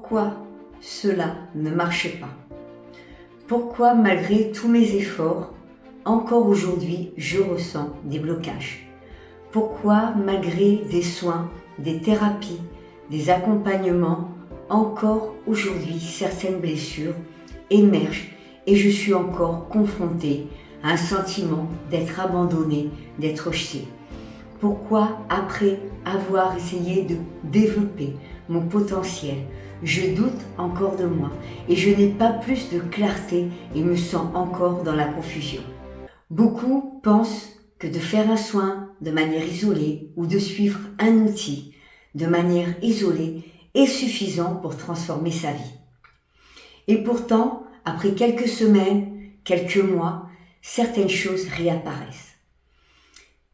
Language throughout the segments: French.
pourquoi cela ne marche pas? Pourquoi, malgré tous mes efforts, encore aujourd'hui, je ressens des blocages? Pourquoi, malgré des soins, des thérapies, des accompagnements, encore aujourd'hui, certaines blessures émergent et je suis encore confrontée à un sentiment d'être abandonnée, d'être rejetée? Pourquoi, après avoir essayé de développer mon potentiel, je doute encore de moi et je n'ai pas plus de clarté et me sens encore dans la confusion? Beaucoup pensent que de faire un soin de manière isolée ou de suivre un outil de manière isolée est suffisant pour transformer sa vie. Et pourtant, après quelques semaines, quelques mois, certaines choses réapparaissent.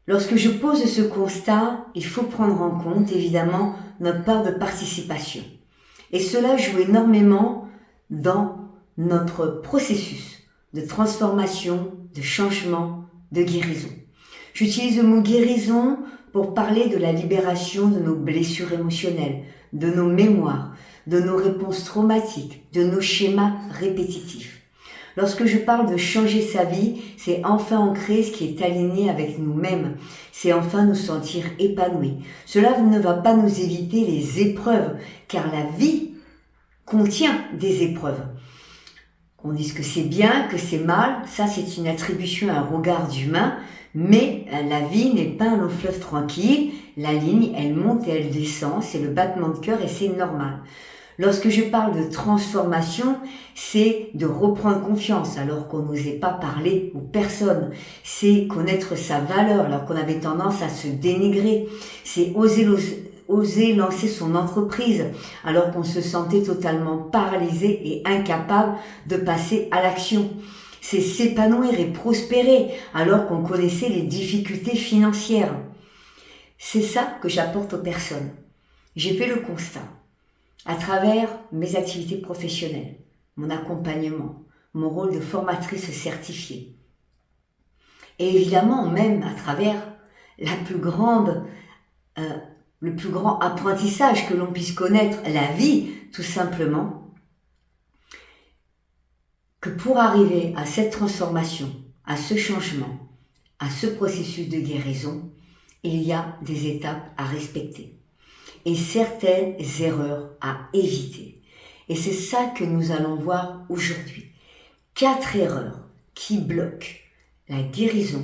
Lorsque je pose ce constat, il faut prendre en compte évidemment notre part de participation. Et cela joue énormément dans notre processus de transformation, de changement, de guérison. J'utilise le mot guérison pour parler de la libération de nos blessures émotionnelles, de nos mémoires, de nos réponses traumatiques, de nos schémas répétitifs. Lorsque je parle de changer sa vie, c'est enfin ancrer ce qui est aligné avec nous-mêmes. C'est enfin nous sentir épanouis. Cela ne va pas nous éviter les épreuves, car la vie contient des épreuves. On dit que c'est bien, que c'est mal, ça c'est une attribution à un regard d'humain, mais la vie n'est pas un long fleuve tranquille. La ligne, elle monte et elle descend, c'est le battement de cœur et c'est normal. Lorsque je parle de transformation, c'est de reprendre confiance alors qu'on n'osait pas parler aux personnes. C'est connaître sa valeur alors qu'on avait tendance à se dénigrer. C'est oser lancer son entreprise alors qu'on se sentait totalement paralysé et incapable de passer à l'action. C'est s'épanouir et prospérer alors qu'on connaissait les difficultés financières. C'est ça que j'apporte aux personnes. J'ai fait le constat. À travers mes activités professionnelles, mon accompagnement, mon rôle de formatrice certifiée. Et évidemment, même à travers le plus grand apprentissage que l'on puisse connaître, la vie, tout simplement, que pour arriver à cette transformation, à ce changement, à ce processus de guérison, il y a des étapes à respecter et certaines erreurs à éviter. Et c'est ça que nous allons voir aujourd'hui. 4 erreurs qui bloquent la guérison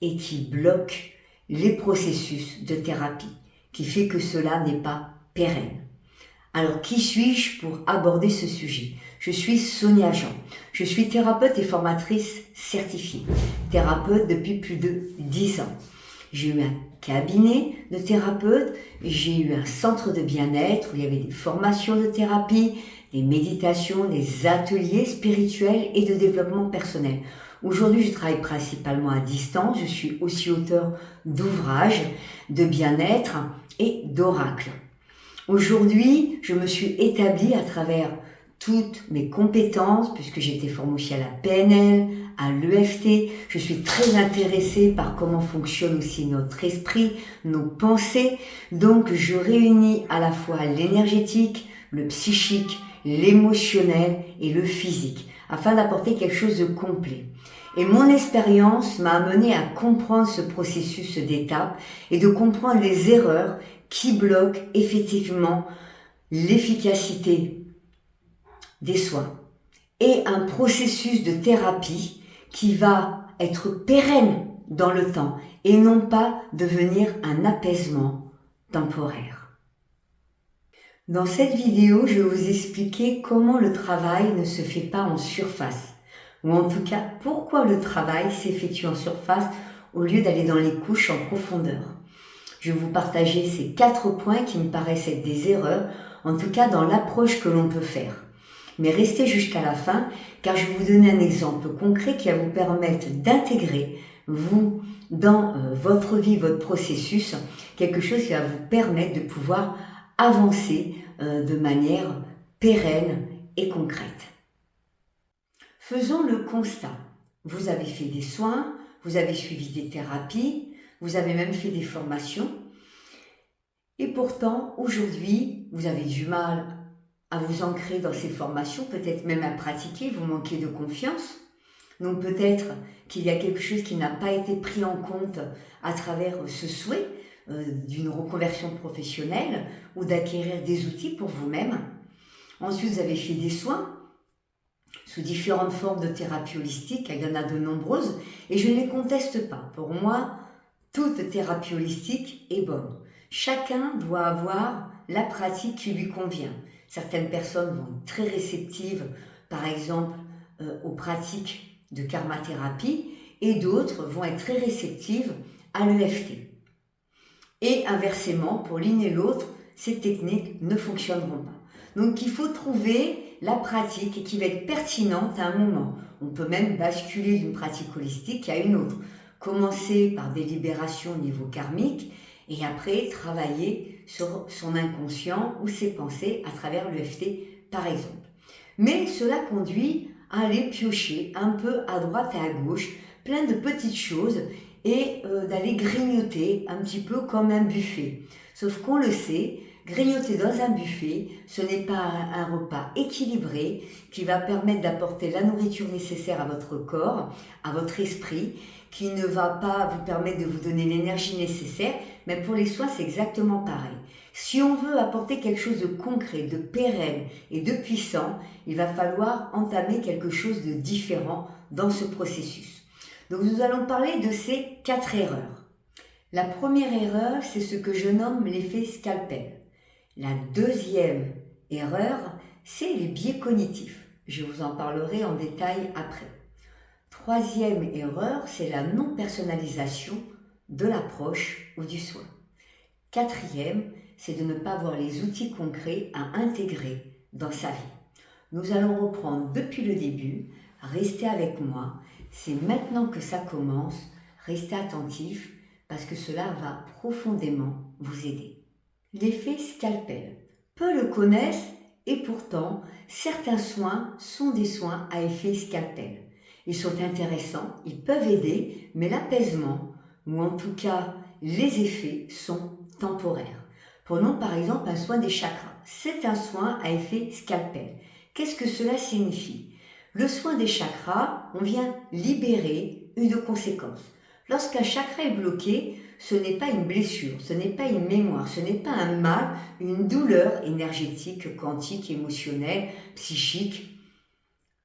et qui bloquent les processus de thérapie, qui fait que cela n'est pas pérenne. Alors, qui suis-je pour aborder ce sujet? Je suis Sonia Jean. Je suis thérapeute et formatrice certifiée. Thérapeute depuis plus de 10 ans. J'ai eu un cabinet de thérapeute, j'ai eu un centre de bien-être où il y avait des formations de thérapie, des méditations, des ateliers spirituels et de développement personnel. Aujourd'hui, je travaille principalement à distance. Je suis aussi auteur d'ouvrages de bien-être et d'oracles. Aujourd'hui, je me suis établie à travers toutes mes compétences, puisque j'ai été formée aussi à la PNL, à l'EFT. Je suis très intéressée par comment fonctionne aussi notre esprit, nos pensées. Donc, je réunis à la fois l'énergétique, le psychique, l'émotionnel et le physique, afin d'apporter quelque chose de complet. Et mon expérience m'a amené à comprendre ce processus d'étapes et de comprendre les erreurs qui bloquent effectivement l'efficacité des soins et un processus de thérapie qui va être pérenne dans le temps et non pas devenir un apaisement temporaire. Dans cette vidéo, je vais vous expliquer comment le travail ne se fait pas en surface, ou en tout cas pourquoi le travail s'effectue en surface au lieu d'aller dans les couches en profondeur. Je vais vous partager ces 4 points qui me paraissent être des erreurs, en tout cas dans l'approche que l'on peut faire. Mais restez jusqu'à la fin, car je vais vous donner un exemple concret qui va vous permettre d'intégrer, vous, dans votre vie, votre processus, quelque chose qui va vous permettre de pouvoir avancer de manière pérenne et concrète. Faisons le constat. Vous avez fait des soins, vous avez suivi des thérapies, vous avez même fait des formations. Et pourtant, aujourd'hui, vous avez du mal à vous ancrer dans ces formations, peut-être même à pratiquer, vous manquez de confiance. Donc peut-être qu'il y a quelque chose qui n'a pas été pris en compte à travers ce souhait d'une reconversion professionnelle ou d'acquérir des outils pour vous-même. Ensuite, vous avez fait des soins sous différentes formes de thérapie holistique, il y en a de nombreuses, et je ne les conteste pas. Pour moi, toute thérapie holistique est bonne. Chacun doit avoir la pratique qui lui convient. Certaines personnes vont être très réceptives, par exemple, aux pratiques de karma-thérapie, et d'autres vont être très réceptives à l'EFT. Et inversement, pour l'une et l'autre, ces techniques ne fonctionneront pas. Donc il faut trouver la pratique qui va être pertinente à un moment. On peut même basculer d'une pratique holistique à une autre. Commencer par des libérations au niveau karmique et après travailler sur son inconscient ou ses pensées à travers l'EFT par exemple. Mais cela conduit à aller piocher un peu à droite et à gauche, plein de petites choses et d'aller grignoter un petit peu comme un buffet. Sauf qu'on le sait, grignoter dans un buffet, ce n'est pas un repas équilibré qui va permettre d'apporter la nourriture nécessaire à votre corps, à votre esprit, qui ne va pas vous permettre de vous donner l'énergie nécessaire, mais pour les soins, c'est exactement pareil. Si on veut apporter quelque chose de concret, de pérenne et de puissant, il va falloir entamer quelque chose de différent dans ce processus. Donc nous allons parler de ces 4 erreurs. La première erreur, c'est ce que je nomme l'effet scalpel. La deuxième erreur, c'est les biais cognitifs. Je vous en parlerai en détail après. Troisième erreur, c'est la non-personnalisation de l'approche ou du soin. Quatrième, c'est de ne pas avoir les outils concrets à intégrer dans sa vie. Nous allons reprendre depuis le début. Restez avec moi. C'est maintenant que ça commence. Restez attentifs parce que cela va profondément vous aider. L'effet scalpel. Peu le connaissent et pourtant, certains soins sont des soins à effet scalpel. Ils sont intéressants, ils peuvent aider, mais l'apaisement, ou en tout cas les effets, sont temporaires. Prenons par exemple un soin des chakras. C'est un soin à effet scalpel. Qu'est-ce que cela signifie? Le soin des chakras, on vient libérer une conséquence. Lorsqu'un chakra est bloqué, ce n'est pas une blessure, ce n'est pas une mémoire, ce n'est pas un mal, une douleur énergétique, quantique, émotionnelle, psychique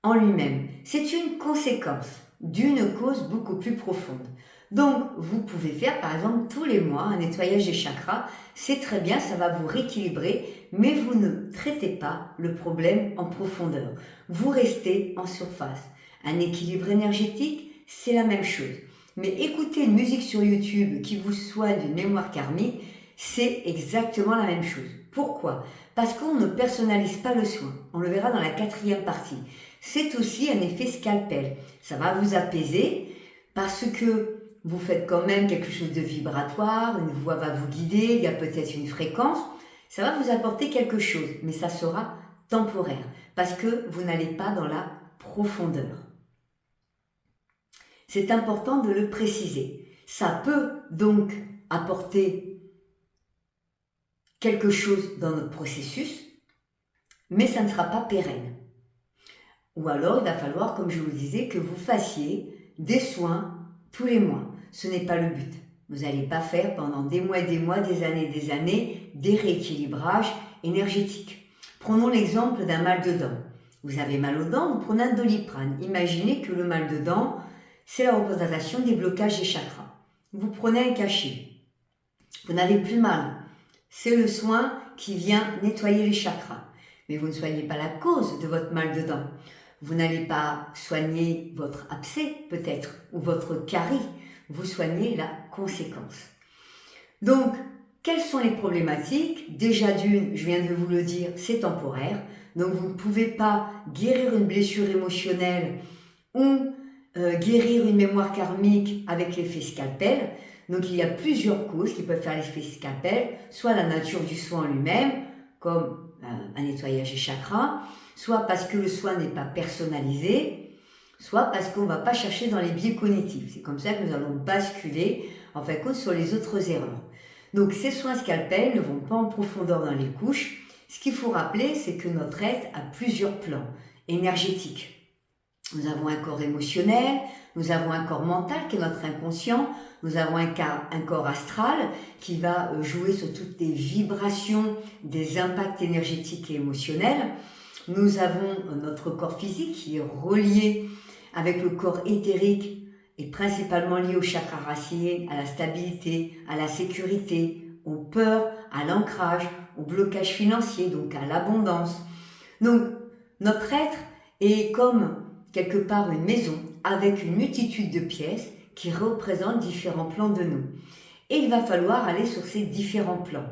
en lui-même. C'est une conséquence d'une cause beaucoup plus profonde. Donc, vous pouvez faire par exemple tous les mois un nettoyage des chakras, c'est très bien, ça va vous rééquilibrer, mais vous ne traitez pas le problème en profondeur. Vous restez en surface. Un équilibre énergétique, c'est la même chose. Mais écouter une musique sur YouTube qui vous soigne d'une mémoire karmique, c'est exactement la même chose. Pourquoi? Parce qu'on ne personnalise pas le soin. On le verra dans la 4e partie. C'est aussi un effet scalpel. Ça va vous apaiser parce que vous faites quand même quelque chose de vibratoire, une voix va vous guider, il y a peut-être une fréquence. Ça va vous apporter quelque chose, mais ça sera temporaire parce que vous n'allez pas dans la profondeur. C'est important de le préciser. Ça peut donc apporter quelque chose dans notre processus, mais ça ne sera pas pérenne. Ou alors, il va falloir, comme je vous le disais, que vous fassiez des soins tous les mois. Ce n'est pas le but. Vous n'allez pas faire pendant des mois, des années, des rééquilibrages énergétiques. Prenons l'exemple d'un mal de dents. Vous avez mal aux dents, vous prenez un Doliprane. Imaginez que le mal de dents, c'est la représentation des blocages des chakras. Vous prenez un cachet. Vous n'avez plus mal. C'est le soin qui vient nettoyer les chakras. Mais vous ne soignez pas la cause de votre mal de dents. Vous n'allez pas soigner votre abcès, peut-être, ou votre carie. Vous soignez la conséquence. Donc, quelles sont les problématiques? Déjà d'une, je viens de vous le dire, c'est temporaire. Donc, vous ne pouvez pas guérir une blessure émotionnelle ou guérir une mémoire karmique avec l'effet scalpel. Donc, il y a plusieurs causes qui peuvent faire l'effet scalpel, soit la nature du soin en lui-même, comme un nettoyage des chakras, soit parce que le soin n'est pas personnalisé, soit parce qu'on ne va pas chercher dans les biais cognitifs. C'est comme ça que nous allons basculer, en fin de compte, sur les autres erreurs. Donc, ces soins scalpels ne vont pas en profondeur dans les couches. Ce qu'il faut rappeler, c'est que notre être a plusieurs plans énergétiques. Nous avons un corps émotionnel, nous avons un corps mental qui est notre inconscient, nous avons un corps astral qui va jouer sur toutes les vibrations des impacts énergétiques et émotionnels. Nous avons notre corps physique qui est relié avec le corps éthérique et principalement lié au chakra racine, à la stabilité, à la sécurité, aux peurs, à l'ancrage, au blocage financier, donc à l'abondance. Donc, notre être est comme quelque part une maison avec une multitude de pièces qui représentent différents plans de nous. Et il va falloir aller sur ces différents plans.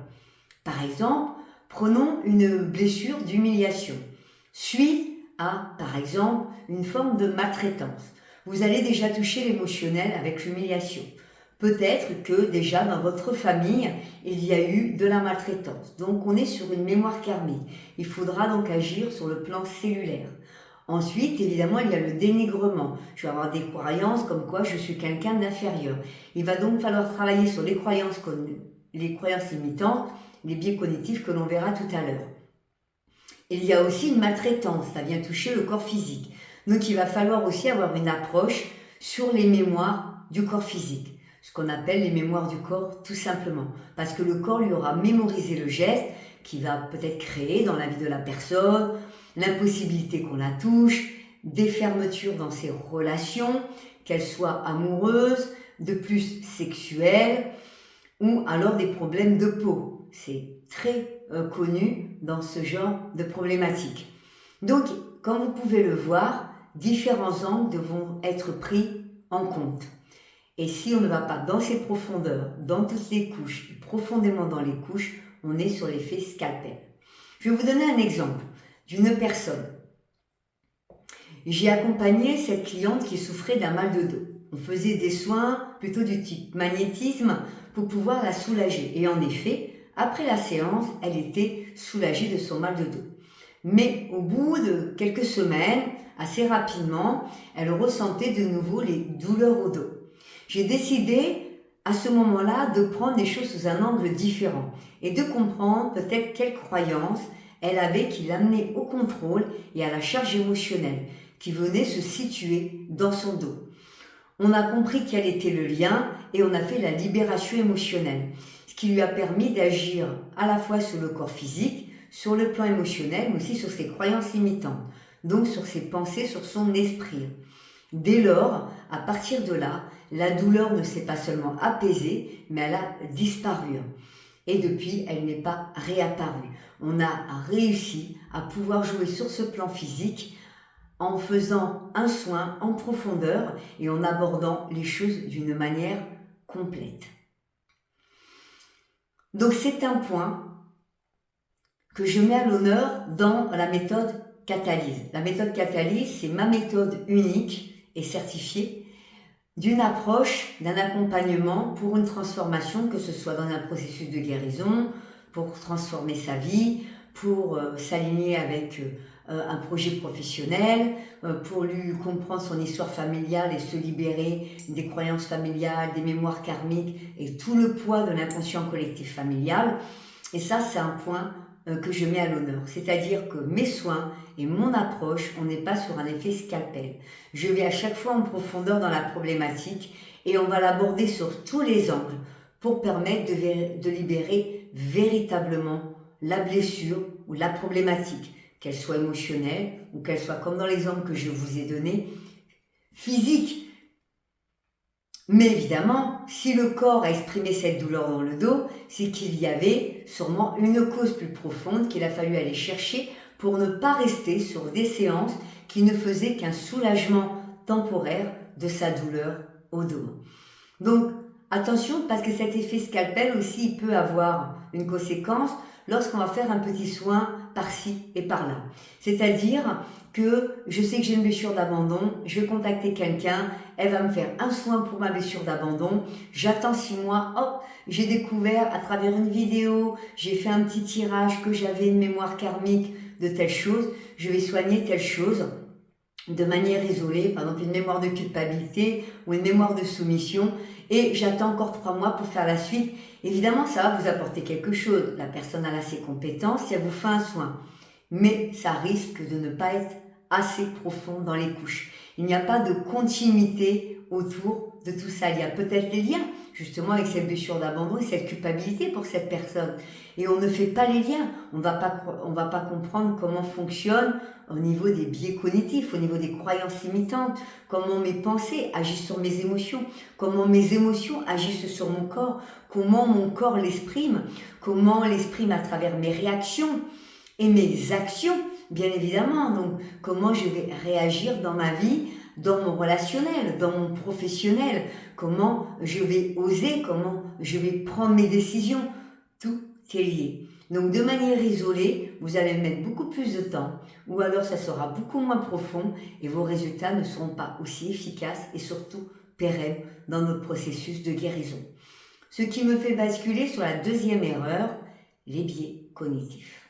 Par exemple, prenons une blessure d'humiliation, suite à, par exemple, une forme de maltraitance. Vous allez déjà toucher l'émotionnel avec l'humiliation. Peut-être que déjà dans votre famille, il y a eu de la maltraitance. Donc on est sur une mémoire karmique. Il faudra donc agir sur le plan cellulaire. Ensuite, évidemment, il y a le dénigrement. Je vais avoir des croyances comme quoi je suis quelqu'un d'inférieur. Il va donc falloir travailler sur les croyances limitantes, les biais cognitifs que l'on verra tout à l'heure. Il y a aussi une maltraitance, ça vient toucher le corps physique. Donc il va falloir aussi avoir une approche sur les mémoires du corps physique, ce qu'on appelle les mémoires du corps tout simplement. Parce que le corps lui aura mémorisé le geste qui va peut-être créer dans la vie de la personne, l'impossibilité qu'on la touche, des fermetures dans ses relations, qu'elles soient amoureuses, de plus sexuelles, ou alors des problèmes de peau. C'est très connu dans ce genre de problématiques. Donc, comme vous pouvez le voir, différents angles devront être pris en compte. Et si on ne va pas dans ces profondeurs, dans toutes les couches, profondément dans les couches, on est sur l'effet scalpel. Je vais vous donner un exemple d'une personne. J'ai accompagné cette cliente qui souffrait d'un mal de dos. On faisait des soins plutôt du type magnétisme pour pouvoir la soulager. Et en effet, après la séance, elle était soulagée de son mal de dos. Mais au bout de quelques semaines, assez rapidement, elle ressentait de nouveau les douleurs au dos. J'ai décidé à ce moment-là de prendre les choses sous un angle différent et de comprendre peut-être quelles croyances elle avait qui l'amenaient au contrôle et à la charge émotionnelle qui venait se situer dans son dos. On a compris quel était le lien et on a fait la libération émotionnelle, ce qui lui a permis d'agir à la fois sur le corps physique, sur le plan émotionnel, mais aussi sur ses croyances limitantes, donc sur ses pensées, sur son esprit. Dès lors, à partir de là, la douleur ne s'est pas seulement apaisée, mais elle a disparu. Et depuis, elle n'est pas réapparue. On a réussi à pouvoir jouer sur ce plan physique en faisant un soin en profondeur et en abordant les choses d'une manière complète. Donc c'est un point que je mets à l'honneur dans la méthode Catalyse. La méthode Catalyse, c'est ma méthode unique et certifiée d'une approche, d'un accompagnement pour une transformation, que ce soit dans un processus de guérison, pour transformer sa vie, pour s'aligner avec un projet professionnel, pour lui comprendre son histoire familiale et se libérer des croyances familiales, des mémoires karmiques et tout le poids de l'inconscient collectif familial. Et ça, c'est un point que je mets à l'honneur. C'est-à-dire que mes soins et mon approche, on n'est pas sur un effet scalpel. Je vais à chaque fois en profondeur dans la problématique et on va l'aborder sur tous les angles pour permettre de libérer véritablement la blessure ou la problématique, qu'elle soit émotionnelle ou qu'elle soit, comme dans l'exemple que je vous ai donné, physique. Mais évidemment, si le corps a exprimé cette douleur dans le dos, c'est qu'il y avait sûrement une cause plus profonde qu'il a fallu aller chercher pour ne pas rester sur des séances qui ne faisaient qu'un soulagement temporaire de sa douleur au dos. Donc, attention, parce que cet effet scalpel aussi, il peut avoir une conséquence lorsqu'on va faire un petit soin par-ci et par-là. C'est-à-dire que je sais que j'ai une blessure d'abandon, je vais contacter quelqu'un, elle va me faire un soin pour ma blessure d'abandon, j'attends 6 mois, hop, j'ai découvert à travers une vidéo, j'ai fait un petit tirage que j'avais une mémoire karmique de telle chose, je vais soigner telle chose. de manière isolée, par exemple une mémoire de culpabilité ou une mémoire de soumission, et j'attends encore 3 mois pour faire la suite. Évidemment, ça va vous apporter quelque chose. La personne a ses compétences, si elle vous fait un soin. Mais ça risque de ne pas être assez profond dans les couches. Il n'y a pas de continuité autour de tout ça. Il y a peut-être des liens, justement, avec cette blessure d'abandon et cette culpabilité pour cette personne. Et on ne fait pas les liens. On va pas comprendre comment fonctionne au niveau des biais cognitifs, au niveau des croyances limitantes, comment mes pensées agissent sur mes émotions, comment mes émotions agissent sur mon corps, comment mon corps l'exprime, comment l'exprime à travers mes réactions et mes actions, bien évidemment. Donc, comment je vais réagir dans ma vie, dans mon relationnel, dans mon professionnel, comment je vais oser, comment je vais prendre mes décisions. Tout est lié. Donc, de manière isolée, vous allez mettre beaucoup plus de temps, ou alors ça sera beaucoup moins profond et vos résultats ne seront pas aussi efficaces et surtout pérennes dans notre processus de guérison. Ce qui me fait basculer sur la deuxième erreur, les biais cognitifs.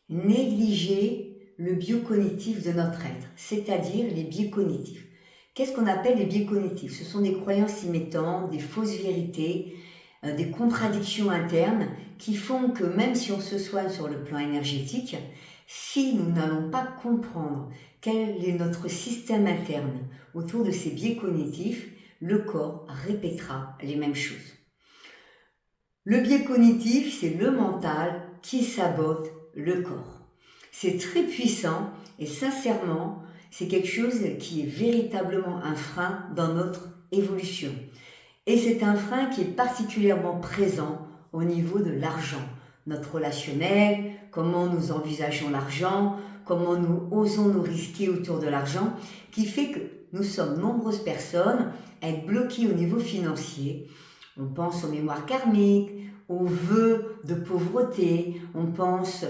Négliger le biocognitif de notre être, c'est-à-dire les biais cognitifs. Qu'est-ce qu'on appelle les biais cognitifs? Ce sont des croyances limitantes, des fausses vérités, des contradictions internes qui font que même si on se soigne sur le plan énergétique, si nous n'allons pas comprendre quel est notre système interne autour de ces biais cognitifs, le corps répétera les mêmes choses. Le biais cognitif, c'est le mental qui sabote le corps. C'est très puissant et sincèrement, c'est quelque chose qui est véritablement un frein dans notre évolution. Et c'est un frein qui est particulièrement présent au niveau de l'argent, notre relationnel, comment nous envisageons l'argent, comment nous osons nous risquer autour de l'argent, qui fait que nous sommes nombreuses personnes à être bloquées au niveau financier. On pense aux mémoires karmiques, aux vœux de pauvreté, on pense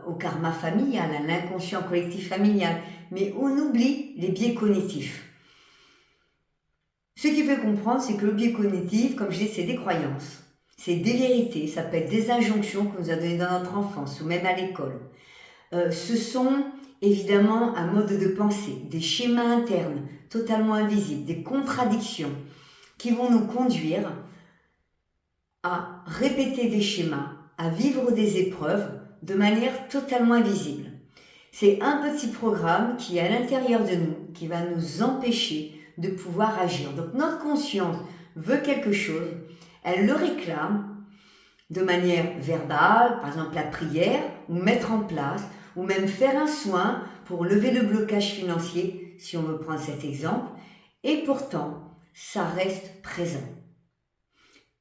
au karma familial, à l'inconscient collectif familial, mais on oublie les biais cognitifs. Ce qui fait comprendre, c'est que le biais cognitif, comme je dis, c'est des croyances, c'est des vérités, ça peut être des injonctions qu'on nous a données dans notre enfance ou même à l'école. Ce sont évidemment un mode de pensée, des schémas internes totalement invisibles, des contradictions qui vont nous conduire à répéter des schémas, à vivre des épreuves de manière totalement invisible. C'est un petit programme qui est à l'intérieur de nous, qui va nous empêcher de pouvoir agir. Donc notre conscience veut quelque chose, elle le réclame de manière verbale, par exemple la prière, ou mettre en place, ou même faire un soin pour lever le blocage financier, si on veut prendre cet exemple, et pourtant, ça reste présent.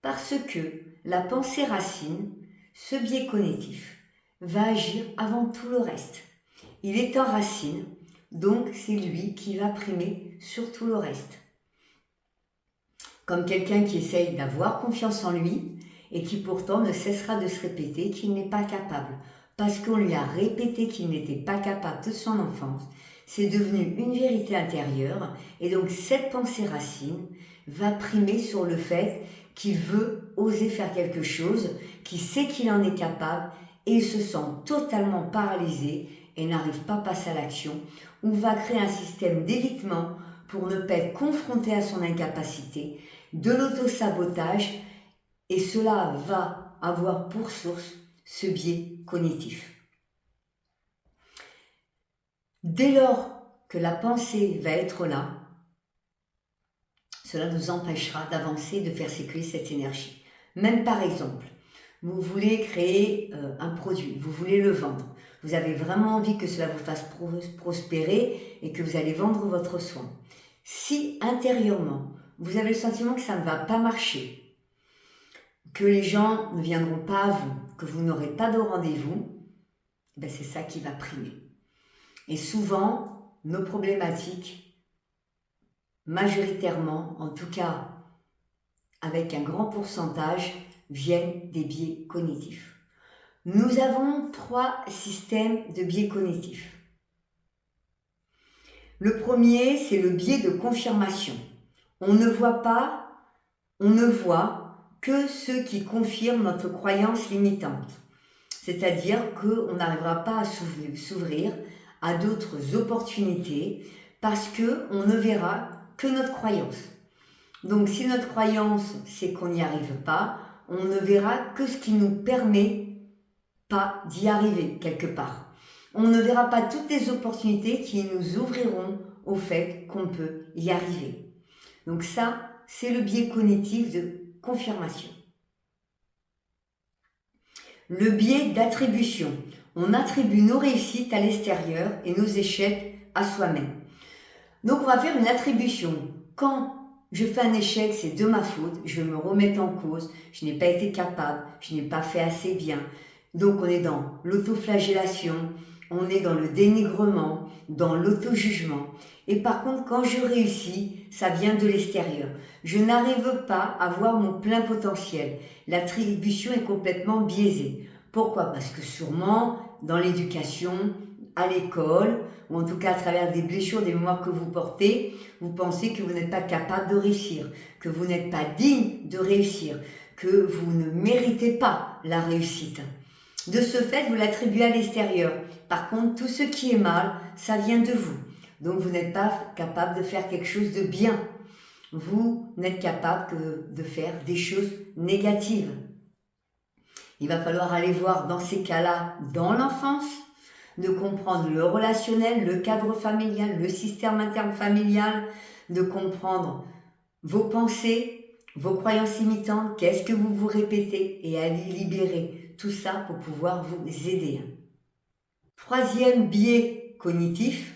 Parce que la pensée racine, ce biais cognitif, va agir avant tout le reste. Il est en racine, donc c'est lui qui va primer sur tout le reste. Comme quelqu'un qui essaye d'avoir confiance en lui et qui pourtant ne cessera de se répéter qu'il n'est pas capable. Parce qu'on lui a répété qu'il n'était pas capable de son enfance, c'est devenu une vérité intérieure et donc cette pensée racine va primer sur le fait qu'il veut oser faire quelque chose, qu'il sait qu'il en est capable et il se sent totalement paralysé et n'arrive pas à passer à l'action ou va créer un système d'évitement pour ne pas être confronté à son incapacité, de l'auto-sabotage et cela va avoir pour source ce biais cognitif. Dès lors que la pensée va être là, cela nous empêchera d'avancer, de faire circuler cette énergie. Même par exemple, vous voulez créer un produit, vous voulez le vendre. Vous avez vraiment envie que cela vous fasse prospérer et que vous allez vendre votre soin. Si intérieurement, vous avez le sentiment que ça ne va pas marcher, que les gens ne viendront pas à vous, que vous n'aurez pas de rendez-vous, ben c'est ça qui va primer. Et souvent, nos problématiques, majoritairement, en tout cas avec un grand pourcentage, viennent des biais cognitifs. Nous avons 3 systèmes de biais cognitifs. Le premier, c'est le biais de confirmation. On ne voit que ce qui confirme notre croyance limitante. C'est-à-dire qu'on n'arrivera pas à s'ouvrir à d'autres opportunités parce que on ne verra que notre croyance. Donc si notre croyance c'est qu'on n'y arrive pas, on ne verra que ce qui nous permet pas d'y arriver quelque part. On ne verra pas toutes les opportunités qui nous ouvriront au fait qu'on peut y arriver. Donc ça, c'est le biais cognitif de confirmation. Le biais d'attribution. On attribue nos réussites à l'extérieur et nos échecs à soi-même. Donc on va faire une attribution. Quand je fais un échec, c'est de ma faute, je vais me remettre en cause, je n'ai pas été capable, je n'ai pas fait assez bien. Donc on est dans l'autoflagellation, on est dans le dénigrement, dans l'auto-jugement. Et par contre, quand je réussis, ça vient de l'extérieur. Je n'arrive pas à voir mon plein potentiel. L'attribution est complètement biaisée. Pourquoi? Parce que sûrement, dans l'éducation, à l'école, ou en tout cas à travers des blessures, des mémoires que vous portez, vous pensez que vous n'êtes pas capable de réussir, que vous n'êtes pas digne de réussir, que vous ne méritez pas la réussite. De ce fait, vous l'attribuez à l'extérieur. Par contre, tout ce qui est mal, ça vient de vous. Donc vous n'êtes pas capable de faire quelque chose de bien. Vous n'êtes capable que de faire des choses négatives. Il va falloir aller voir dans ces cas-là, dans l'enfance, de comprendre le relationnel, le cadre familial, le système interne familial, de comprendre vos pensées, vos croyances limitantes, qu'est-ce que vous vous répétez et aller libérer tout ça pour pouvoir vous aider. Troisième biais cognitif,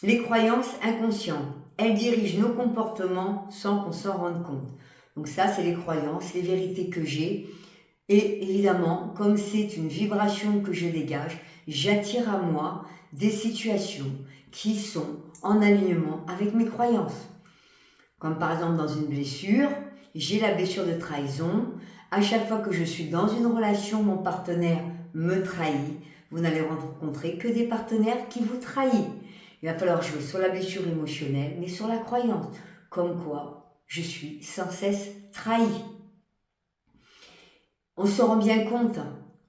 les croyances inconscientes. Elles dirigent nos comportements sans qu'on s'en rende compte. Donc ça, c'est les croyances, les vérités que j'ai. Et évidemment, comme c'est une vibration que je dégage, j'attire à moi des situations qui sont en alignement avec mes croyances. Comme par exemple dans une blessure, j'ai la blessure de trahison. À chaque fois que je suis dans une relation, mon partenaire me trahit. Vous n'allez rencontrer que des partenaires qui vous trahissent. Il va falloir jouer sur la blessure émotionnelle, mais sur la croyance. Comme quoi, je suis sans cesse trahi. On se rend bien compte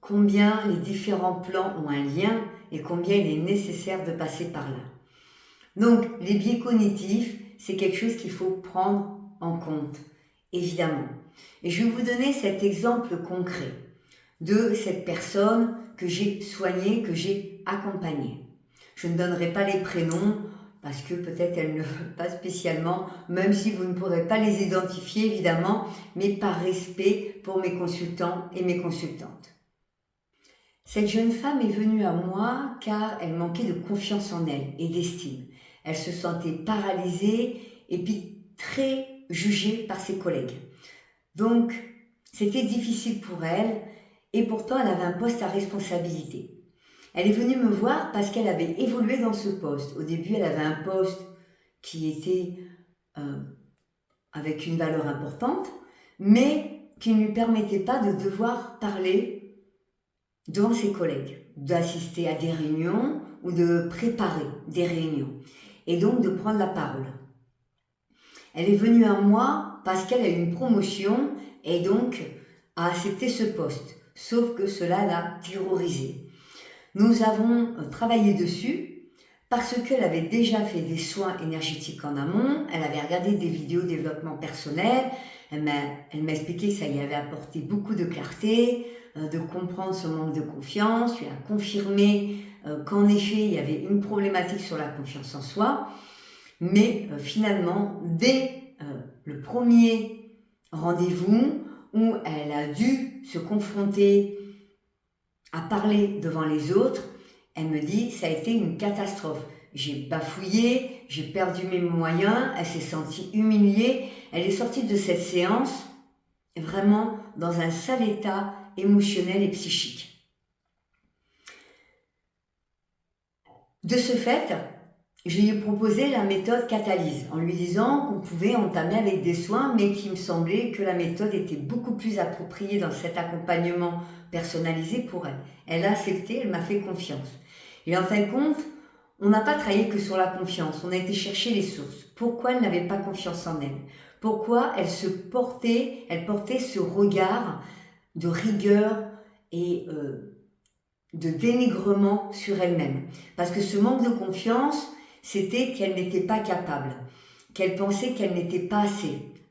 combien les différents plans ont un lien et combien il est nécessaire de passer par là. Donc, les biais cognitifs, c'est quelque chose qu'il faut prendre en compte, évidemment. Et je vais vous donner cet exemple concret de cette personne que j'ai soignée, que j'ai accompagnée. Je ne donnerai pas les prénoms parce que peut-être elles ne veulent pas spécialement, même si vous ne pourrez pas les identifier évidemment, mais par respect pour mes consultants et mes consultantes. Cette jeune femme est venue à moi car elle manquait de confiance en elle et d'estime. Elle se sentait paralysée et puis très jugée par ses collègues. Donc, c'était difficile pour elle et pourtant elle avait un poste à responsabilité. Elle est venue me voir parce qu'elle avait évolué dans ce poste. Au début, elle avait un poste qui était avec une valeur importante, mais qui ne lui permettait pas de devoir parler devant ses collègues, d'assister à des réunions ou de préparer des réunions, et donc de prendre la parole. Elle est venue à moi parce qu'elle a eu une promotion et donc a accepté ce poste, sauf que cela l'a terrorisée. Nous avons travaillé dessus parce qu'elle avait déjà fait des soins énergétiques en amont, elle avait regardé des vidéos de développement personnel, elle m'a expliqué que ça y avait apporté beaucoup de clarté, de comprendre son manque de confiance, lui a confirmé qu'en effet il y avait une problématique sur la confiance en soi, mais finalement dès le premier rendez-vous où elle a dû se confronter à parler devant les autres, elle me dit ça a été une catastrophe. J'ai bafouillé, j'ai perdu mes moyens, elle s'est sentie humiliée. Elle est sortie de cette séance vraiment dans un sale état émotionnel et psychique. De ce fait, je lui ai proposé la méthode Catalyse en lui disant qu'on pouvait entamer avec des soins, mais qu'il me semblait que la méthode était beaucoup plus appropriée dans cet accompagnement personnalisé pour elle. Elle a accepté, elle m'a fait confiance. Et en fin de compte, on n'a pas travaillé que sur la confiance, on a été chercher les sources. Pourquoi elle n'avait pas confiance en elle? Pourquoi elle portait ce regard de rigueur et de dénigrement sur elle-même. Parce que ce manque de confiance, c'était qu'elle n'était pas capable, qu'elle pensait qu'elle n'était pas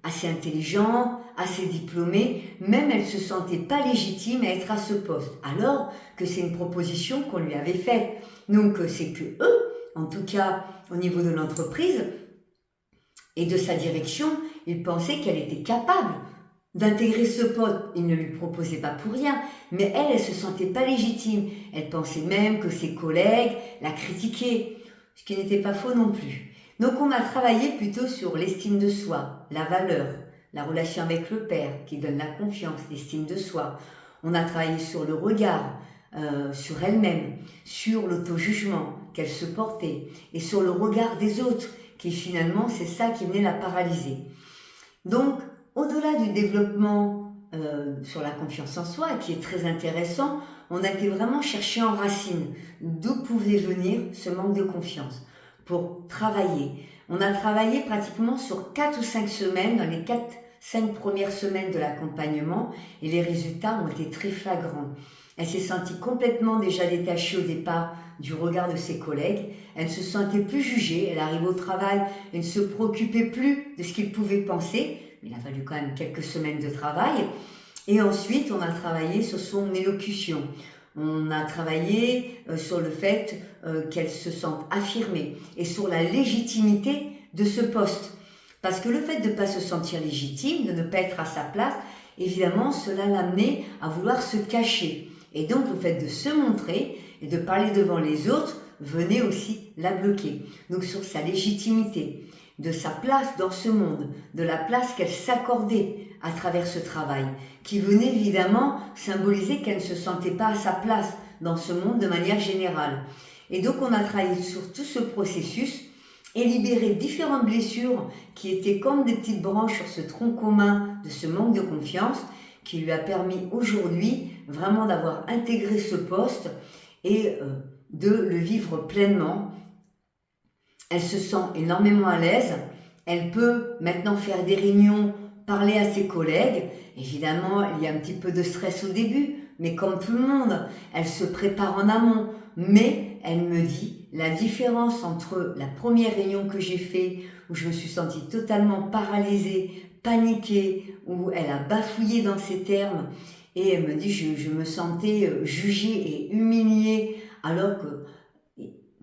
assez intelligente, assez diplômée, même elle se sentait pas légitime à être à ce poste, alors que c'est une proposition qu'on lui avait faite. Donc c'est que eux, en tout cas au niveau de l'entreprise et de sa direction, ils pensaient qu'elle était capable d'intégrer ce poste. Ils ne lui proposaient pas pour rien, mais elle se sentait pas légitime. Elle pensait même que ses collègues la critiquaient, ce qui n'était pas faux non plus. Donc on a travaillé plutôt sur l'estime de soi, la valeur, la relation avec le père qui donne la confiance, l'estime de soi. On a travaillé sur le regard, sur elle-même, sur l'auto-jugement qu'elle se portait et sur le regard des autres qui finalement c'est ça qui venait la paralyser. Donc au-delà du développement sur la confiance en soi qui est très intéressant, on a été vraiment chercher en racine d'où pouvait venir ce manque de confiance pour travailler. On a travaillé pratiquement sur 4 ou 5 semaines, dans les 4-5 premières semaines de l'accompagnement, et les résultats ont été très flagrants. Elle s'est sentie complètement déjà détachée au départ du regard de ses collègues, elle ne se sentait plus jugée, elle arrivait au travail et ne se préoccupait plus de ce qu'ils pouvaient penser, mais il a fallu quand même quelques semaines de travail. Et ensuite, on a travaillé sur son élocution. On a travaillé sur le fait qu'elle se sente affirmée et sur la légitimité de ce poste. Parce que le fait de ne pas se sentir légitime, de ne pas être à sa place, évidemment, cela l'amenait à vouloir se cacher. Et donc, le fait de se montrer et de parler devant les autres venait aussi la bloquer. Donc, sur sa légitimité, de sa place dans ce monde, de la place qu'elle s'accordait à travers ce travail, qui venait évidemment symboliser qu'elle ne se sentait pas à sa place dans ce monde de manière générale. Et donc on a travaillé sur tout ce processus et libéré différentes blessures qui étaient comme des petites branches sur ce tronc commun de ce manque de confiance, qui lui a permis aujourd'hui vraiment d'avoir intégré ce poste et de le vivre pleinement. Elle se sent énormément à l'aise, elle peut maintenant faire des réunions, parler à ses collègues. Évidemment, il y a un petit peu de stress au début, mais comme tout le monde, elle se prépare en amont. Mais elle me dit, la différence entre la première réunion que j'ai faite, où je me suis sentie totalement paralysée, paniquée, où elle a bafouillé dans ses termes, et elle me dit, je me sentais jugée et humiliée, alors que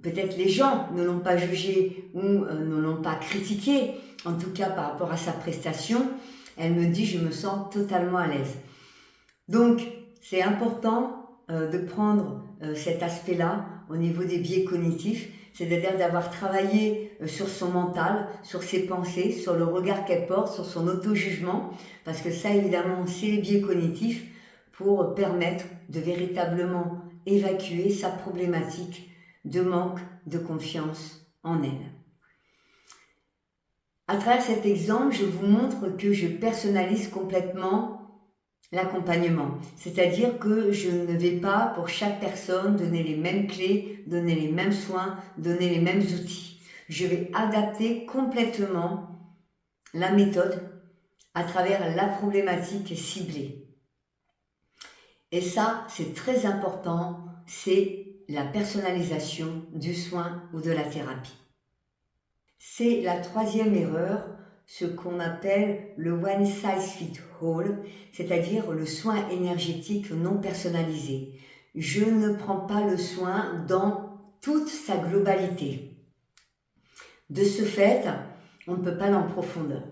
peut-être les gens ne l'ont pas jugé ou ne l'ont pas critiqué, en tout cas par rapport à sa prestation. Elle me dit, je me sens totalement à l'aise. Donc, c'est important de prendre cet aspect-là au niveau des biais cognitifs, c'est-à-dire d'avoir travaillé sur son mental, sur ses pensées, sur le regard qu'elle porte, sur son auto-jugement, parce que ça, évidemment, c'est les biais cognitifs pour permettre de véritablement évacuer sa problématique de manque de confiance en elle. À travers cet exemple, je vous montre que je personnalise complètement l'accompagnement. C'est-à-dire que je ne vais pas pour chaque personne donner les mêmes clés, donner les mêmes soins, donner les mêmes outils. Je vais adapter complètement la méthode à travers la problématique ciblée. Et ça, c'est très important, c'est la personnalisation du soin ou de la thérapie. C'est la troisième erreur, ce qu'on appelle le one size fit all, c'est-à-dire le soin énergétique non personnalisé. Je ne prends pas le soin dans toute sa globalité. De ce fait, on ne peut pas aller en profondeur.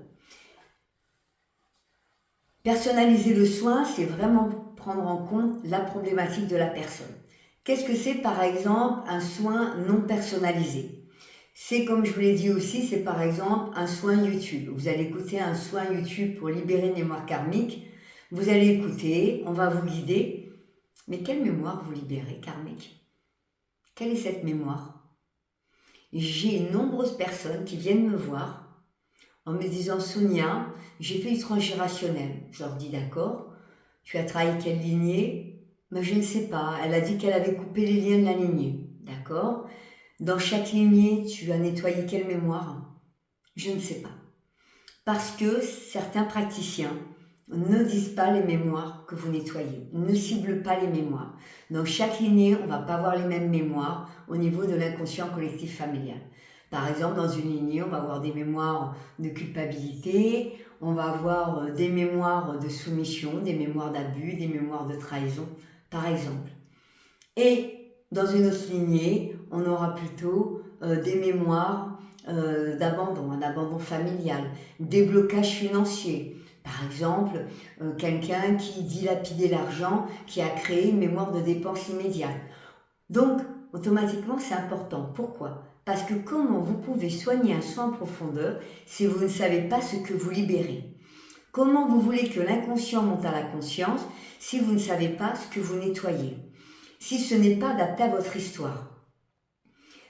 Personnaliser le soin, c'est vraiment prendre en compte la problématique de la personne. Qu'est-ce que c'est par exemple un soin non personnalisé ? C'est comme je vous l'ai dit aussi, c'est par exemple un soin YouTube. Vous allez écouter un soin YouTube pour libérer une mémoire karmique. Vous allez écouter, on va vous guider. Mais quelle mémoire vous libérez karmique ? Quelle est cette mémoire ? J'ai nombreuses personnes qui viennent me voir en me disant « Sonia, j'ai fait du transgénérationnel ». Je leur dis « D'accord, tu as travaillé quelle lignée ?» Mais je ne sais pas, elle a dit qu'elle avait coupé les liens de la lignée. D'accord. Dans chaque lignée, tu as nettoyé quelle mémoire ? Je ne sais pas. Parce que certains praticiens ne disent pas les mémoires que vous nettoyez, ne ciblent pas les mémoires. Dans chaque lignée, on ne va pas avoir les mêmes mémoires au niveau de l'inconscient collectif familial. Par exemple, dans une lignée, on va avoir des mémoires de culpabilité, on va avoir des mémoires de soumission, des mémoires d'abus, des mémoires de trahison, par exemple. Et dans une autre lignée, on aura plutôt des mémoires d'abandon, un abandon familial, des blocages financiers. Par exemple, quelqu'un qui dilapidait l'argent, qui a créé une mémoire de dépenses immédiate. Donc, automatiquement, c'est important. Pourquoi ? Parce que comment vous pouvez soigner un soin en profondeur si vous ne savez pas ce que vous libérez ? Comment vous voulez que l'inconscient monte à la conscience si vous ne savez pas ce que vous nettoyez ? Si ce n'est pas adapté à votre histoire.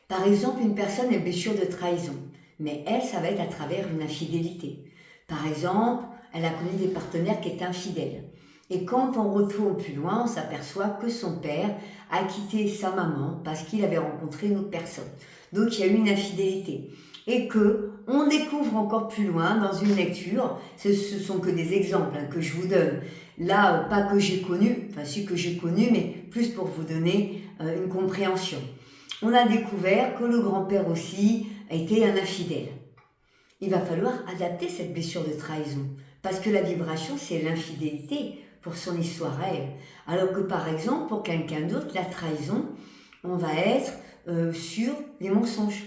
Par exemple, une personne est blessure de trahison, mais elle, ça va être à travers une infidélité. Par exemple, elle a connu des partenaires qui étaient infidèles. Et quand on retourne plus loin, on s'aperçoit que son père a quitté sa maman parce qu'il avait rencontré une autre personne. Donc il y a eu une infidélité. Et que on découvre encore plus loin dans une lecture, ce sont que des exemples que je vous donne. Là, pas que j'ai connu, enfin si que j'ai connu, mais plus pour vous donner une compréhension. On a découvert que le grand-père aussi a été un infidèle. Il va falloir adapter cette blessure de trahison, parce que la vibration, c'est l'infidélité pour son histoire à elle. Alors que par exemple, pour quelqu'un d'autre, la trahison, on va être sur les mensonges.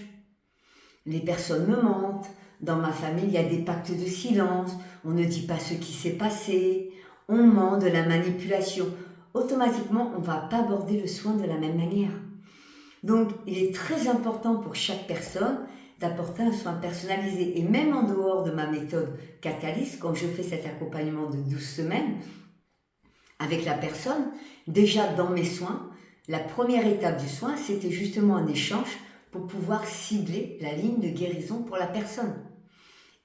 Les personnes me mentent, dans ma famille, il y a des pactes de silence, on ne dit pas ce qui s'est passé, on ment, de la manipulation. Automatiquement, on ne va pas aborder le soin de la même manière. Donc, il est très important pour chaque personne d'apporter un soin personnalisé. Et même en dehors de ma méthode Catalyse, quand je fais cet accompagnement de 12 semaines avec la personne, déjà dans mes soins, la première étape du soin, c'était justement un échange pour pouvoir cibler la ligne de guérison pour la personne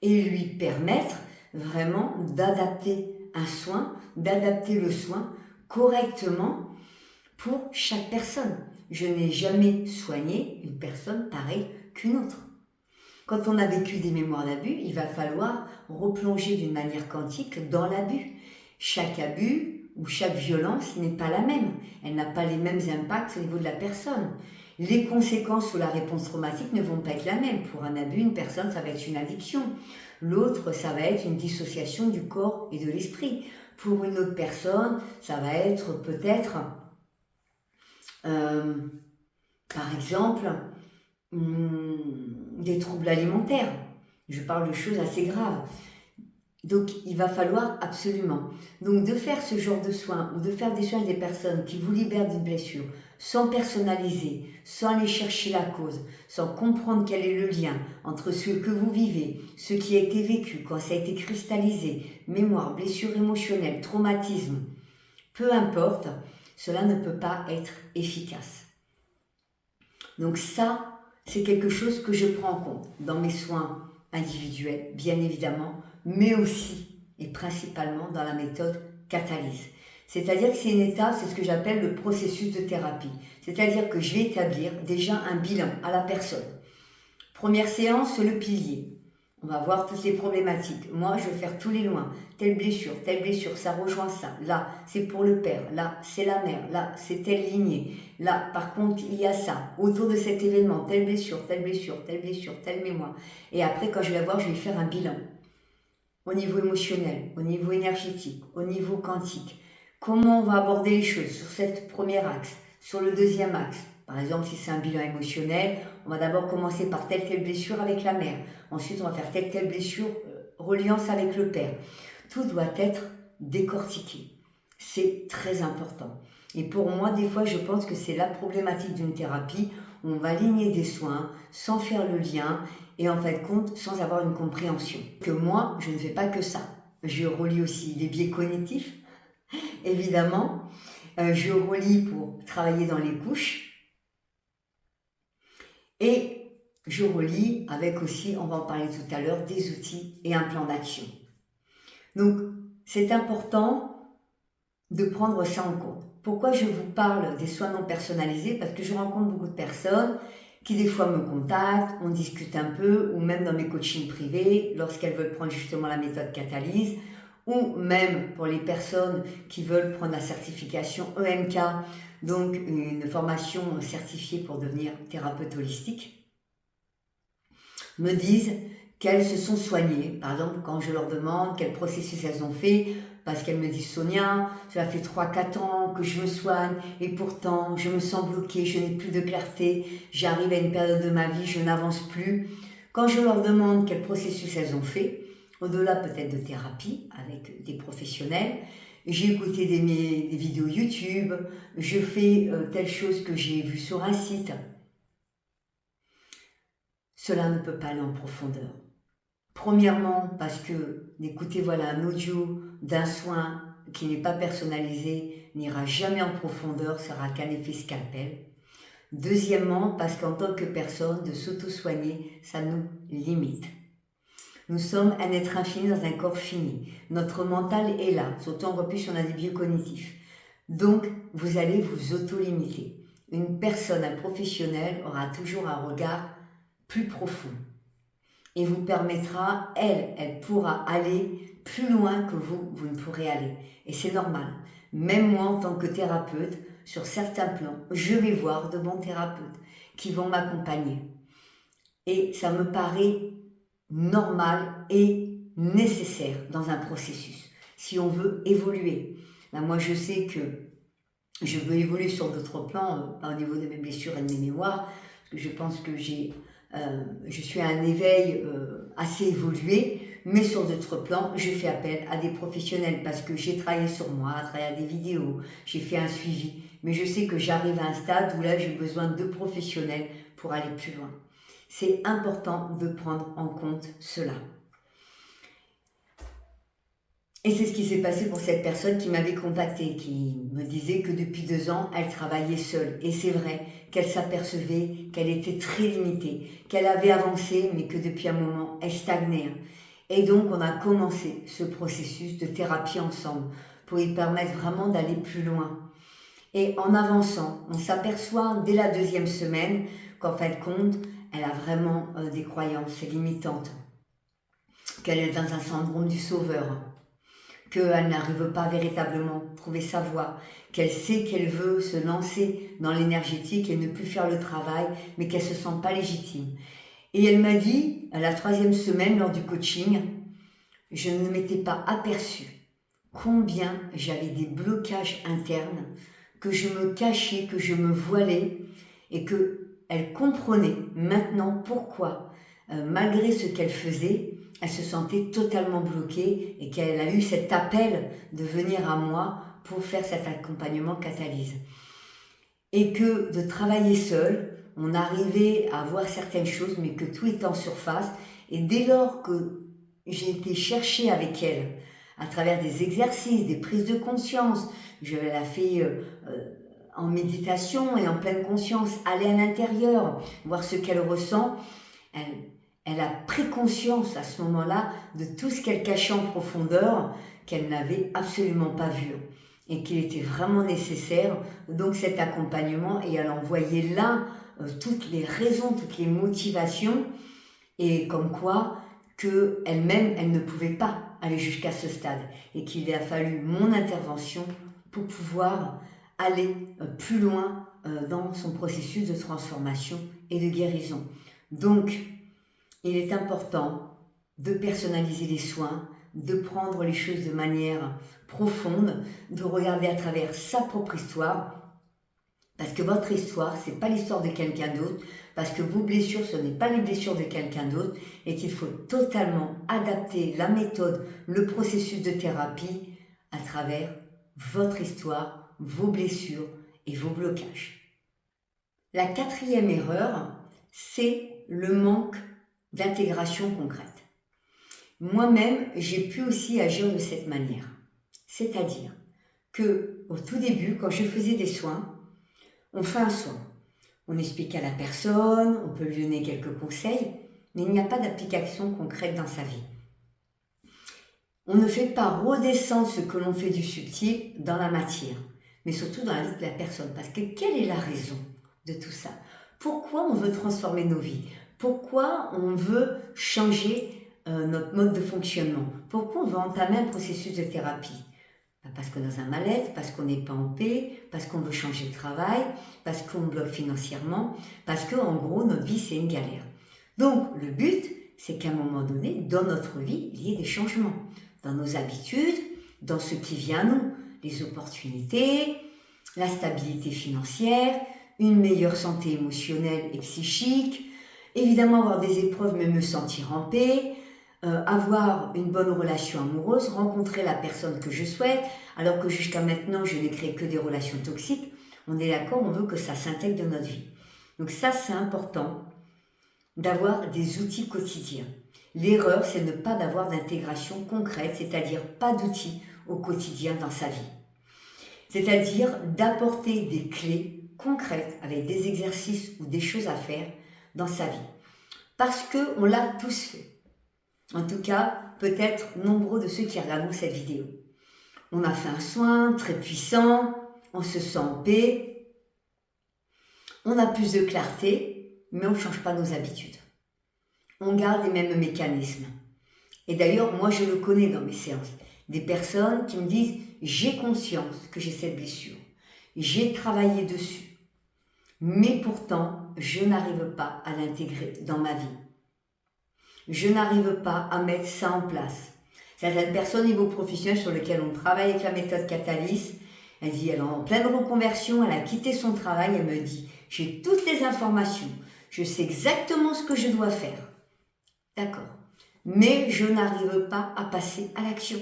et lui permettre vraiment d'adapter un soin, d'adapter le soin correctement pour chaque personne. Je n'ai jamais soigné une personne pareille qu'une autre. Quand on a vécu des mémoires d'abus, il va falloir replonger d'une manière quantique dans l'abus. Chaque abus ou chaque violence n'est pas la même. Elle n'a pas les mêmes impacts au niveau de la personne. Les conséquences ou la réponse traumatique ne vont pas être la même. Pour un abus, une personne, ça va être une addiction. L'autre, ça va être une dissociation du corps et de l'esprit. Pour une autre personne, ça va être peut-être, par exemple, des troubles alimentaires. Je parle de choses assez graves. Donc, il va falloir absolument. Donc, de faire ce genre de soins ou de faire des soins à des personnes qui vous libèrent d'une blessure, sans personnaliser, sans aller chercher la cause, sans comprendre quel est le lien entre ce que vous vivez, ce qui a été vécu, quand ça a été cristallisé, mémoire, blessure émotionnelle, traumatisme, peu importe, cela ne peut pas être efficace. Donc ça, c'est quelque chose que je prends en compte dans mes soins individuels, bien évidemment, mais aussi et principalement dans la méthode Catalyse. C'est-à-dire que c'est une étape, c'est ce que j'appelle le processus de thérapie. C'est-à-dire que je vais établir déjà un bilan à la personne. Première séance, c'est le pilier. On va voir toutes les problématiques. Moi, je vais faire tous les loins. Telle blessure, ça rejoint ça. Là, c'est pour le père. Là, c'est la mère. Là, c'est telle lignée. Là, par contre, il y a ça. Autour de cet événement, telle blessure, telle mémoire. Et après, quand je vais la voir, je vais faire un bilan. Au niveau émotionnel, au niveau énergétique, au niveau quantique. Comment on va aborder les choses sur cette premier axe, sur le deuxième axe. Par exemple, si c'est un bilan émotionnel, on va d'abord commencer par telle blessure avec la mère. Ensuite, on va faire telle blessure, reliance avec le père. Tout doit être décortiqué. C'est très important. Et pour moi, des fois, je pense que c'est la problématique d'une thérapie. On va aligner des soins sans faire le lien et en fait compte sans avoir une compréhension. Que moi, je ne fais pas que ça. Je relie aussi les biais cognitifs, évidemment. Je relie pour travailler dans les couches. Et je relie avec aussi, on va en parler tout à l'heure, des outils et un plan d'action. Donc, c'est important de prendre ça en compte. Pourquoi je vous parle des soins non personnalisés ? Parce que je rencontre beaucoup de personnes qui des fois me contactent, on discute un peu, ou même dans mes coachings privés, lorsqu'elles veulent prendre justement la méthode Catalyse, ou même pour les personnes qui veulent prendre la certification EMK, donc une formation certifiée pour devenir thérapeute holistique, me disent qu'elles se sont soignées. Par exemple, quand je leur demande quel processus elles ont fait, parce qu'elles me disent: Sonia, cela fait 3-4 ans que je me soigne et pourtant je me sens bloquée, je n'ai plus de clarté, j'arrive à une période de ma vie, je n'avance plus. Quand je leur demande quel processus elles ont fait, au-delà peut-être de thérapie avec des professionnels, j'ai écouté des vidéos YouTube, je fais telle chose que j'ai vue sur un site. Cela ne peut pas aller en profondeur. Premièrement, parce que d'écouter un audio d'un soin qui n'est pas personnalisé n'ira jamais en profondeur, ça n'aura qu'un effet scalpel. Deuxièmement, parce qu'en tant que personne, de s'auto-soigner, ça nous limite. Nous sommes un être infini dans un corps fini. Notre mental est là, surtout encore plus si on a des biais cognitifs. Donc, vous allez vous auto-limiter. Une personne, un professionnel, aura toujours un regard plus profond et vous permettra, elle pourra aller plus loin que vous ne pourrez aller. Et c'est normal. Même moi, en tant que thérapeute, sur certains plans, je vais voir de bons thérapeutes qui vont m'accompagner. Et ça me paraît normal et nécessaire dans un processus, si on veut évoluer. Là, moi, je sais que je veux évoluer sur d'autres plans, pas au niveau de mes blessures et de mes mémoires, parce que je pense que je suis à un éveil assez évolué, mais sur d'autres plans, je fais appel à des professionnels parce que j'ai travaillé sur moi, travaillé à des vidéos, j'ai fait un suivi, mais je sais que j'arrive à un stade où là, j'ai besoin de professionnels pour aller plus loin. C'est important de prendre en compte cela. Et c'est ce qui s'est passé pour cette personne qui m'avait contactée, qui me disait que depuis 2 ans, elle travaillait seule. Et c'est vrai qu'elle s'apercevait qu'elle était très limitée, qu'elle avait avancé, mais que depuis un moment, elle stagnait. Et donc, on a commencé ce processus de thérapie ensemble pour lui permettre vraiment d'aller plus loin. Et en avançant, on s'aperçoit dès la 2e semaine qu'en fin de compte, elle a vraiment des croyances limitantes, qu'elle est dans un syndrome du sauveur, qu'elle n'arrive pas véritablement à trouver sa voie, qu'elle sait qu'elle veut se lancer dans l'énergétique et ne plus faire le travail, mais qu'elle ne se sent pas légitime. Et elle m'a dit, à la 3e semaine lors du coaching, je ne m'étais pas aperçue combien j'avais des blocages internes, que je me cachais, que je me voilais, et qu'elle comprenait maintenant pourquoi, malgré ce qu'elle faisait, elle se sentait totalement bloquée et qu'elle a eu cet appel de venir à moi pour faire cet accompagnement catalyse. Et que de travailler seule, on arrivait à voir certaines choses, mais que tout était en surface. Et dès lors que j'ai été chercher avec elle, à travers des exercices, des prises de conscience, je l'ai fait en méditation et en pleine conscience, aller à l'intérieur, voir ce qu'elle ressent, elle a pris conscience à ce moment-là de tout ce qu'elle cachait en profondeur, qu'elle n'avait absolument pas vu et qu'il était vraiment nécessaire, donc cet accompagnement, et elle envoyait là toutes les raisons, toutes les motivations, et comme quoi qu'elle-même, elle ne pouvait pas aller jusqu'à ce stade, et qu'il a fallu mon intervention pour pouvoir aller plus loin dans son processus de transformation et de guérison. Donc, il est important de personnaliser les soins, de prendre les choses de manière profonde, de regarder à travers sa propre histoire, parce que votre histoire, ce n'est pas l'histoire de quelqu'un d'autre, parce que vos blessures, ce n'est pas les blessures de quelqu'un d'autre, et qu'il faut totalement adapter la méthode, le processus de thérapie à travers votre histoire, vos blessures et vos blocages. La 4e erreur, c'est le manque d'intégration concrète. Moi-même, j'ai pu aussi agir de cette manière. C'est-à-dire que au tout début, quand je faisais des soins, on fait un soin. On explique à la personne, on peut lui donner quelques conseils, mais il n'y a pas d'application concrète dans sa vie. On ne fait pas redescendre ce que l'on fait du subtil dans la matière, mais surtout dans la vie de la personne. Parce que quelle est la raison de tout ça? Pourquoi on veut transformer nos vies? Pourquoi on veut changer notre mode de fonctionnement. Pourquoi on va entamer un processus de thérapie? Parce qu'on est dans un mal-être, parce qu'on n'est pas en paix, parce qu'on veut changer de travail, parce qu'on bloque financièrement, parce qu'en gros, notre vie, c'est une galère. Donc, le but, c'est qu'à un moment donné, dans notre vie, il y ait des changements. Dans nos habitudes, dans ce qui vient à nous, les opportunités, la stabilité financière, une meilleure santé émotionnelle et psychique, évidemment avoir des épreuves mais me sentir en paix, avoir une bonne relation amoureuse, rencontrer la personne que je souhaite, alors que jusqu'à maintenant je n'ai créé que des relations toxiques. On est d'accord, on veut que ça s'intègre dans notre vie. Donc ça, c'est important d'avoir des outils quotidiens. L'erreur, c'est ne pas d'avoir d'intégration concrète, c'est-à-dire pas d'outils au quotidien dans sa vie. C'est-à-dire d'apporter des clés concrètes avec des exercices ou des choses à faire dans sa vie. Parce qu'on l'a tous fait. En tout cas, peut-être nombreux de ceux qui regardent cette vidéo. On a fait un soin très puissant, on se sent en paix, on a plus de clarté, mais on ne change pas nos habitudes. On garde les mêmes mécanismes. Et d'ailleurs, moi je le connais dans mes séances. Des personnes qui me disent « j'ai conscience que j'ai cette blessure, j'ai travaillé dessus, mais pourtant je n'arrive pas à l'intégrer dans ma vie. Je n'arrive pas à mettre ça en place. » Certaines personnes au niveau professionnel sur lesquelles on travaille avec la méthode Catalyse, elle dit, elle est en pleine reconversion, elle a quitté son travail, elle me dit, j'ai toutes les informations, je sais exactement ce que je dois faire. D'accord. Mais je n'arrive pas à passer à l'action.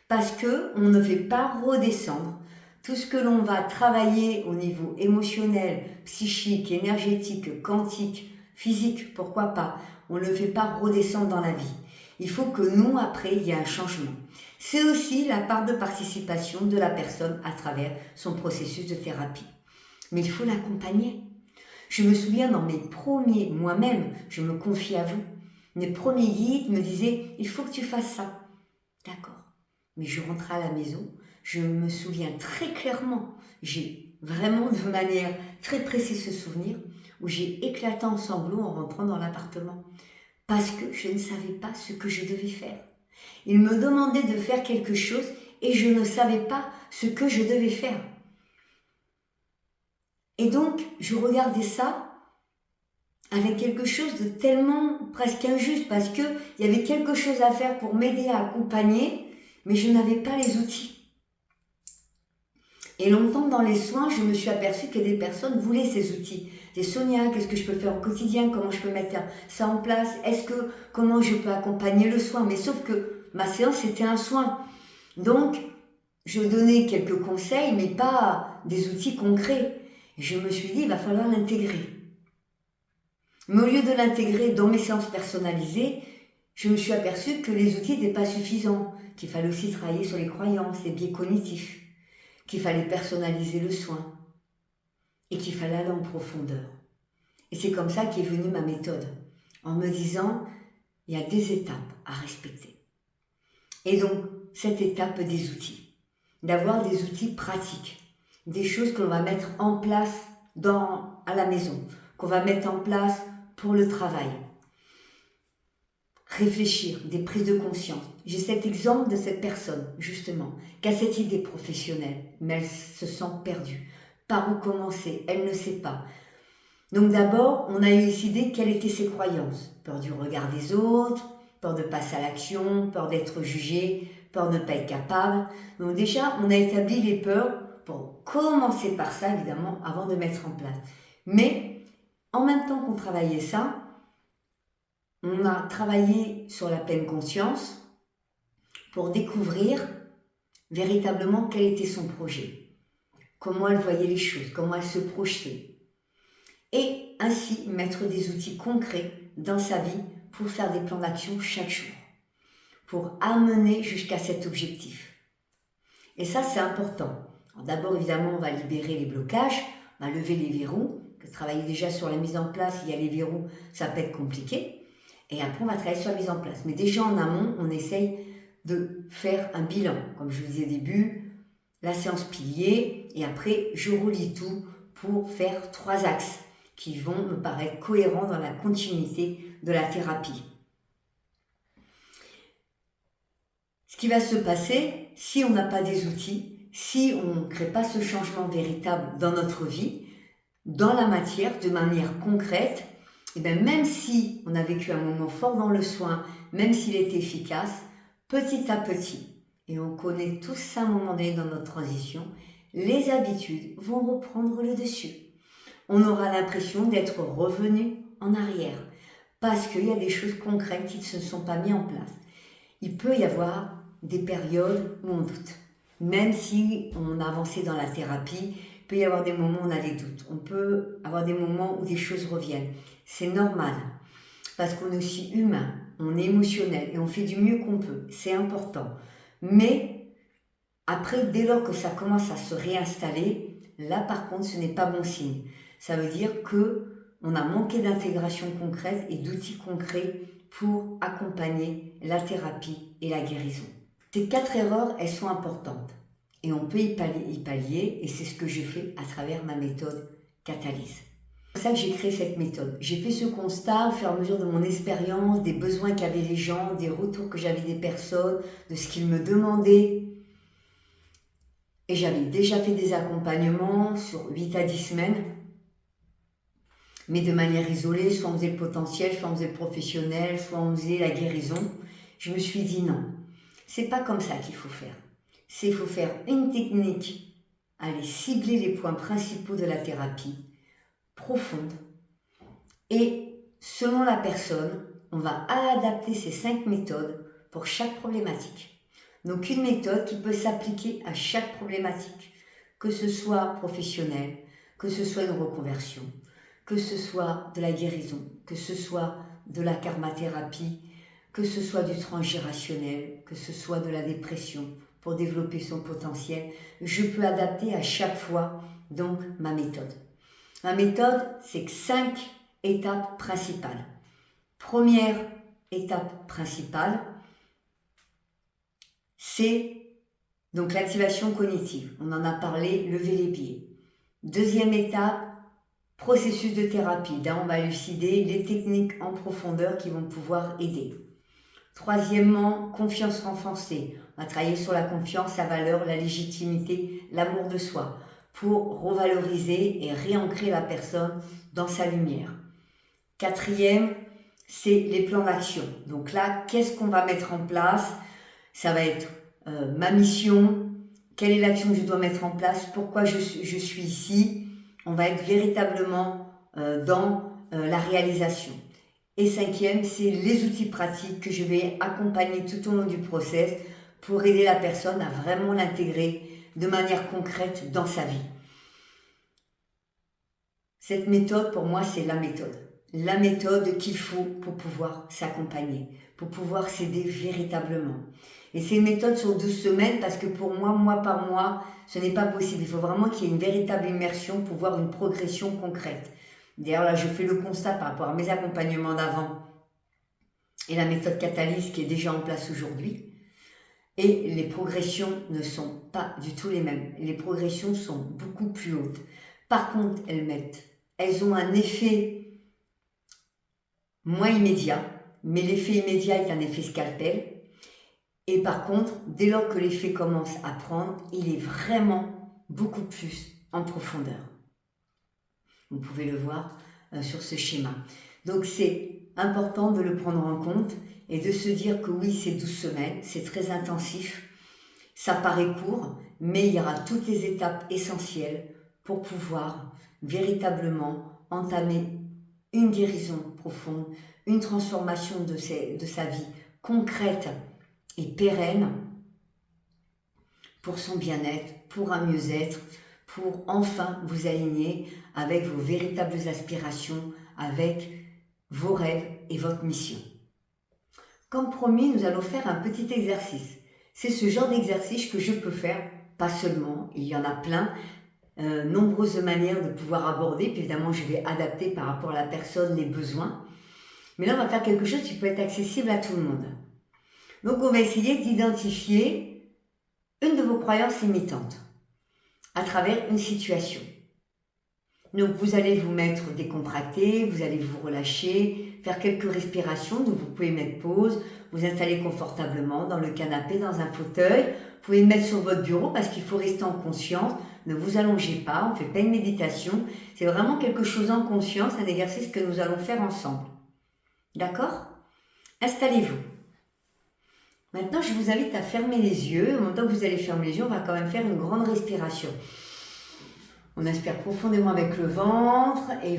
Parce qu'on ne fait pas redescendre tout ce que l'on va travailler au niveau émotionnel, psychique, énergétique, quantique, physique, pourquoi pas. On ne le fait pas redescendre dans la vie. Il faut que nous, après, il y ait un changement. C'est aussi la part de participation de la personne à travers son processus de thérapie. Mais il faut l'accompagner. Je me souviens dans mes premiers, moi-même, je me confie à vous, mes premiers guides me disaient « il faut que tu fasses ça ». D'accord. Mais je rentrais à la maison, je me souviens très clairement, j'ai vraiment de manière très précise ce souvenir, où j'ai éclaté en sanglots en rentrant dans l'appartement. Parce que je ne savais pas ce que je devais faire. Il me demandait de faire quelque chose et je ne savais pas ce que je devais faire. Et donc, je regardais ça avec quelque chose de tellement presque injuste parce qu'il y avait quelque chose à faire pour m'aider à accompagner, mais je n'avais pas les outils. Et longtemps dans les soins, je me suis aperçue que des personnes voulaient ces outils. Des Sonia, qu'est-ce que je peux faire au quotidien? Comment je peux mettre ça en place? Comment je peux accompagner le soin? Mais sauf que ma séance, c'était un soin. Donc, je donnais quelques conseils, mais pas des outils concrets. Et je me suis dit, il va falloir l'intégrer. Mais au lieu de l'intégrer dans mes séances personnalisées, je me suis aperçue que les outils n'étaient pas suffisants, qu'il fallait aussi travailler sur les croyances, les biais cognitifs, qu'il fallait personnaliser le soin et qu'il fallait aller en profondeur. Et c'est comme ça qu'est venue ma méthode, en me disant, il y a des étapes à respecter. Et donc, cette étape des outils, d'avoir des outils pratiques, des choses que l'on va mettre en place à la maison, qu'on va mettre en place pour le travail. Réfléchir, des prises de conscience. J'ai cet exemple de cette personne, justement, qui a cette idée professionnelle, mais elle se sent perdue. Par où commencer? Elle ne sait pas. Donc d'abord, on a élucidé quelles étaient ses croyances. Peur du regard des autres, peur de passer à l'action, peur d'être jugé, peur de ne pas être capable. Donc déjà, on a établi les peurs pour commencer par ça, évidemment, avant de mettre en place. Mais en même temps qu'on travaillait ça, on a travaillé sur la pleine conscience pour découvrir véritablement quel était son projet, comment elle voyait les choses, comment elle se projetait. Et ainsi mettre des outils concrets dans sa vie pour faire des plans d'action chaque jour, pour amener jusqu'à cet objectif. Et ça, c'est important. D'abord, évidemment, on va libérer les blocages, on va lever les verrous, que travailler déjà sur la mise en place, il y a les verrous, ça peut être compliqué. Et après, on va travailler sur la mise en place. Mais déjà en amont, on essaye de faire un bilan. Comme je vous disais au début, la séance pilier, et après, je relis tout pour faire 3 axes qui vont me paraître cohérents dans la continuité de la thérapie. Ce qui va se passer, si on n'a pas des outils, si on ne crée pas ce changement véritable dans notre vie, dans la matière, de manière concrète, et bien même si on a vécu un moment fort dans le soin, même s'il est efficace, petit à petit, et on connaît tous ça à un moment donné dans notre transition, les habitudes vont reprendre le dessus. On aura l'impression d'être revenu en arrière, parce qu'il y a des choses concrètes qui ne se sont pas mises en place. Il peut y avoir des périodes où on doute. Même si on a avancé dans la thérapie, il peut y avoir des moments où on a des doutes. On peut avoir des moments où des choses reviennent. C'est normal, parce qu'on est aussi humain, on est émotionnel et on fait du mieux qu'on peut. C'est important. Mais après, dès lors que ça commence à se réinstaller, là par contre, ce n'est pas bon signe. Ça veut dire qu'on a manqué d'intégration concrète et d'outils concrets pour accompagner la thérapie et la guérison. Ces 4 erreurs, elles sont importantes et on peut y pallier et c'est ce que je fais à travers ma méthode Catalyse. C'est pour ça que j'ai créé cette méthode. J'ai fait ce constat au fur et à mesure de mon expérience, des besoins qu'avaient les gens, des retours que j'avais des personnes, de ce qu'ils me demandaient. Et j'avais déjà fait des accompagnements sur 8 à 10 semaines, mais de manière isolée, soit on faisait le potentiel, soit on faisait le professionnel, soit on faisait la guérison. Je me suis dit non, c'est pas comme ça qu'il faut faire. Il faut faire une technique, aller cibler les points principaux de la thérapie, profonde, et selon la personne, on va adapter ces 5 méthodes pour chaque problématique. Donc une méthode qui peut s'appliquer à chaque problématique, que ce soit professionnel, que ce soit une reconversion, que ce soit de la guérison, que ce soit de la karmathérapie, que ce soit du transgénérationnel, que ce soit de la dépression, pour développer son potentiel, je peux adapter à chaque fois donc ma méthode. Ma méthode, c'est 5 étapes principales. Première étape principale, c'est donc l'activation cognitive. On en a parlé, lever les pieds. Deuxième étape, processus de thérapie. Là, on va élucider les techniques en profondeur qui vont pouvoir aider. Troisièmement, confiance renforcée. On va travailler sur la confiance, la valeur, la légitimité, l'amour de soi pour revaloriser et réancrer la personne dans sa lumière. Quatrième, c'est les plans d'action. Donc là, qu'est-ce qu'on va mettre en place? Ça va être ma mission, quelle est l'action que je dois mettre en place, pourquoi je suis ici. On va être véritablement dans la réalisation. Et cinquième, c'est les outils pratiques que je vais accompagner tout au long du process pour aider la personne à vraiment l'intégrer de manière concrète dans sa vie. Cette méthode, pour moi, c'est la méthode. La méthode qu'il faut pour pouvoir s'accompagner, pour pouvoir s'aider véritablement. Et c'est une méthode sur 12 semaines parce que pour moi, mois par mois, ce n'est pas possible. Il faut vraiment qu'il y ait une véritable immersion pour voir une progression concrète. D'ailleurs, là, je fais le constat par rapport à mes accompagnements d'avant et la méthode Catalyse qui est déjà en place aujourd'hui. Et les progressions ne sont pas du tout les mêmes. Les progressions sont beaucoup plus hautes. Par contre, elles ont un effet moins immédiat, mais l'effet immédiat est un effet scalpel. Et par contre, dès lors que l'effet commence à prendre, il est vraiment beaucoup plus en profondeur. Vous pouvez le voir sur ce schéma. Donc c'est important de le prendre en compte et de se dire que oui, c'est 12 semaines, c'est très intensif, ça paraît court, mais il y aura toutes les étapes essentielles pour pouvoir véritablement entamer une guérison profonde, une transformation de sa vie concrète et pérenne pour son bien-être, pour un mieux-être, pour enfin vous aligner avec vos véritables aspirations, avec vos rêves et votre mission. Comme promis, nous allons faire un petit exercice. C'est ce genre d'exercice que je peux faire, pas seulement, il y en a plein, nombreuses manières de pouvoir aborder, puis évidemment je vais adapter par rapport à la personne, les besoins. Mais là, on va faire quelque chose qui peut être accessible à tout le monde. Donc on va essayer d'identifier une de vos croyances limitantes à travers une situation. Donc vous allez vous mettre décontracté, vous allez vous relâcher, faire quelques respirations, donc vous pouvez mettre pause, vous installer confortablement dans le canapé, dans un fauteuil, vous pouvez le mettre sur votre bureau parce qu'il faut rester en conscience, ne vous allongez pas, on ne fait pas une méditation, c'est vraiment quelque chose en conscience, un exercice que nous allons faire ensemble. D'accord? Installez-vous. Maintenant, je vous invite à fermer les yeux. Au moment où vous allez fermer les yeux, on va quand même faire une grande respiration. On inspire profondément avec le ventre et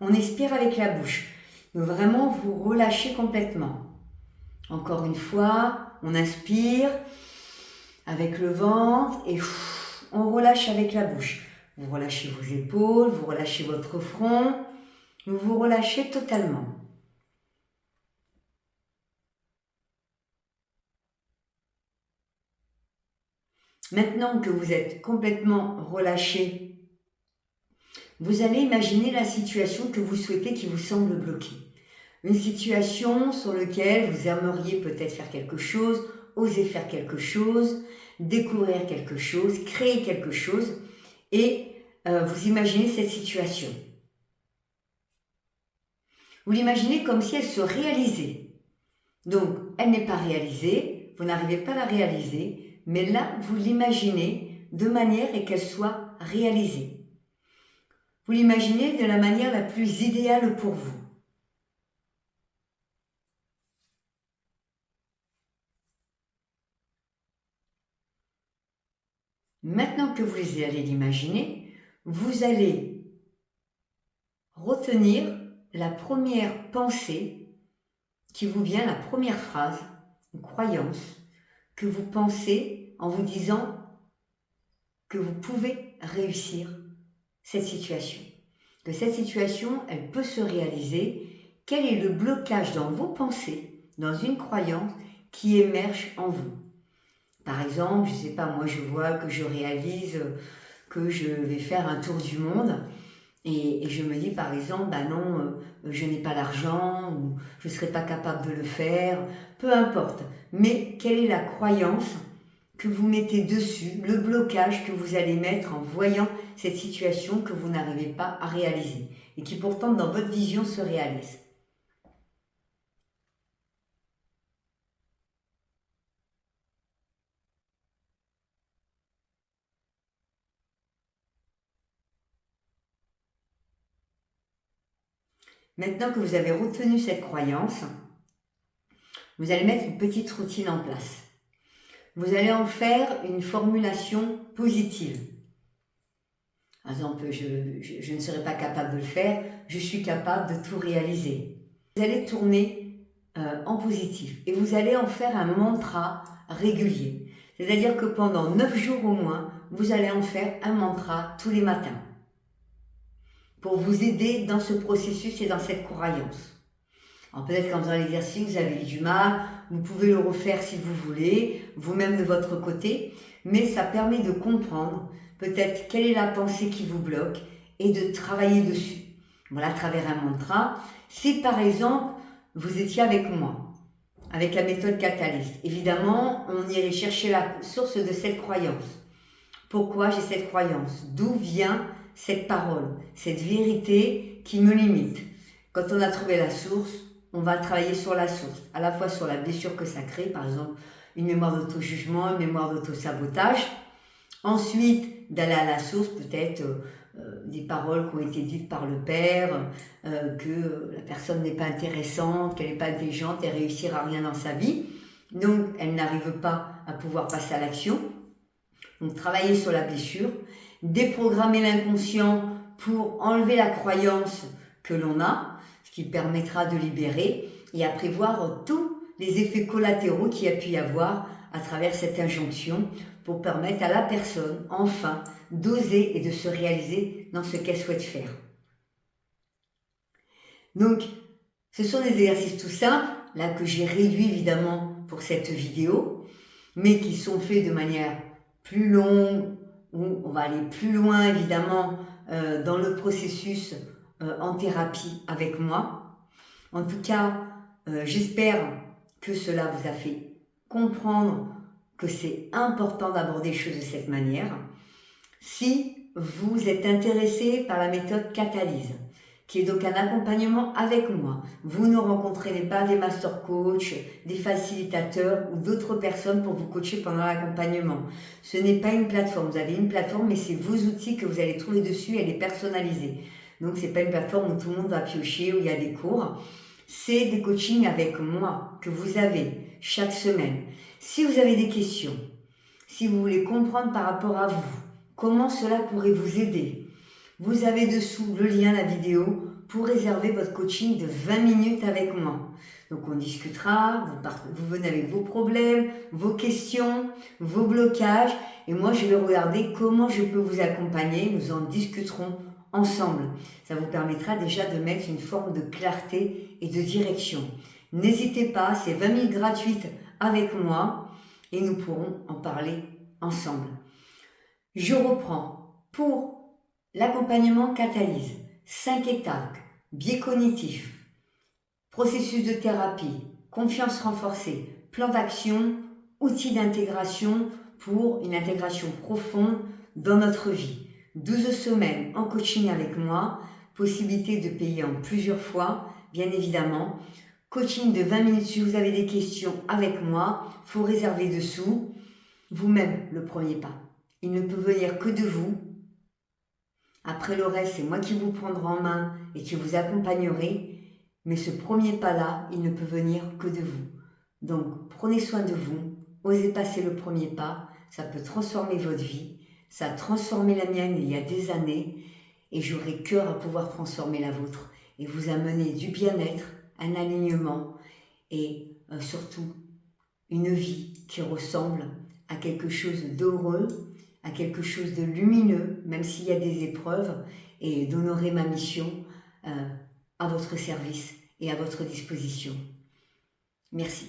on expire avec la bouche. Donc vraiment, vous relâchez complètement. Encore une fois, on inspire avec le ventre et on relâche avec la bouche. Vous relâchez vos épaules, vous relâchez votre front, vous vous relâchez totalement. Maintenant que vous êtes complètement relâché, vous allez imaginer la situation que vous souhaitez qui vous semble bloquée. Une situation sur laquelle vous aimeriez peut-être faire quelque chose, oser faire quelque chose, découvrir quelque chose, créer quelque chose, et vous imaginez cette situation. Vous l'imaginez comme si elle se réalisait. Donc, elle n'est pas réalisée, vous n'arrivez pas à la réaliser, mais là, vous l'imaginez de manière et qu'elle soit réalisée. Vous l'imaginez de la manière la plus idéale pour vous. Maintenant que vous allez l'imaginer, vous allez retenir la première pensée qui vous vient, la première phrase, une croyance que vous pensez en vous disant que vous pouvez réussir cette situation. Que cette situation, elle peut se réaliser. Quel est le blocage dans vos pensées, dans une croyance qui émerge en vous? Par exemple, je ne sais pas, moi je vois que je réalise que je vais faire un tour du monde et je me dis par exemple, bah non, je n'ai pas l'argent ou je ne serai pas capable de le faire, peu importe. Mais quelle est la croyance que vous mettez dessus, le blocage que vous allez mettre en voyant cette situation que vous n'arrivez pas à réaliser et qui pourtant dans votre vision se réalise? Maintenant que vous avez retenu cette croyance, vous allez mettre une petite routine en place. Vous allez en faire une formulation positive. Par exemple, je ne serai pas capable de le faire, je suis capable de tout réaliser. Vous allez tourner en positif et vous allez en faire un mantra régulier. C'est-à-dire que pendant 9 jours au moins, vous allez en faire un mantra tous les matins pour vous aider dans ce processus et dans cette croyance. Alors peut-être qu'en faisant l'exercice, vous avez eu du mal, vous pouvez le refaire si vous voulez, vous-même de votre côté, mais ça permet de comprendre peut-être quelle est la pensée qui vous bloque et de travailler dessus. Voilà, à travers un mantra. Si par exemple, vous étiez avec moi, avec la méthode Catalyst, évidemment, on irait chercher la source de cette croyance. Pourquoi j'ai cette croyance? D'où vient cette parole, cette vérité qui me limite? Quand on a trouvé la source, on va travailler sur la source, à la fois sur la blessure que ça crée, par exemple une mémoire d'auto-jugement, une mémoire d'auto-sabotage. Ensuite, d'aller à la source, peut-être des paroles qui ont été dites par le père, que la personne n'est pas intéressante, qu'elle n'est pas intelligente, elle réussira rien dans sa vie. Donc, elle n'arrive pas à pouvoir passer à l'action. Donc, travailler sur la blessure, déprogrammer l'inconscient pour enlever la croyance que l'on a, ce qui permettra de libérer et à prévoir tous les effets collatéraux qu'il y a pu y avoir à travers cette injonction pour permettre à la personne, enfin, d'oser et de se réaliser dans ce qu'elle souhaite faire. Donc, ce sont des exercices tout simples, là que j'ai réduit évidemment pour cette vidéo, mais qui sont faits de manière plus longue, où on va aller plus loin évidemment dans le processus en thérapie avec moi. En tout cas, j'espère que cela vous a fait comprendre que c'est important d'aborder les choses de cette manière. Si vous êtes intéressé par la méthode Catalyse, qui est donc un accompagnement avec moi. Vous ne rencontrerez pas des master coachs, des facilitateurs ou d'autres personnes pour vous coacher pendant l'accompagnement. Ce n'est pas une plateforme. Vous avez une plateforme, mais c'est vos outils que vous allez trouver dessus, elle est personnalisée. Donc c'est pas une plateforme où tout le monde va piocher, où il y a des cours. C'est des coachings avec moi que vous avez chaque semaine. Si vous avez des questions, si vous voulez comprendre par rapport à vous, comment cela pourrait vous aider, vous avez dessous le lien, la vidéo, pour réserver votre coaching de 20 minutes avec moi. Donc on discutera, vous venez avec vos problèmes, vos questions, vos blocages, et moi je vais regarder comment je peux vous accompagner, nous en discuterons ensemble. Ça vous permettra déjà de mettre une forme de clarté et de direction. N'hésitez pas, c'est 20 minutes gratuites avec moi, et nous pourrons en parler ensemble. Je reprends pour l'accompagnement Catalyse, 5 étapes, biais cognitif, processus de thérapie, confiance renforcée, plan d'action, outils d'intégration pour une intégration profonde dans notre vie. 12 semaines en coaching avec moi, possibilité de payer en plusieurs fois, bien évidemment. Coaching de 20 minutes si vous avez des questions avec moi, il faut réserver dessous. Vous-même, le premier pas. Il ne peut venir que de vous. Après le reste, c'est moi qui vous prendrai en main et qui vous accompagnerai. Mais ce premier pas-là, il ne peut venir que de vous. Donc, prenez soin de vous. Osez passer le premier pas. Ça peut transformer votre vie. Ça a transformé la mienne il y a des années. Et j'aurai cœur à pouvoir transformer la vôtre. Et vous amener du bien-être, un alignement et surtout une vie qui ressemble à quelque chose d'heureux, à quelque chose de lumineux, même s'il y a des épreuves, et d'honorer ma mission à votre service et à votre disposition. Merci.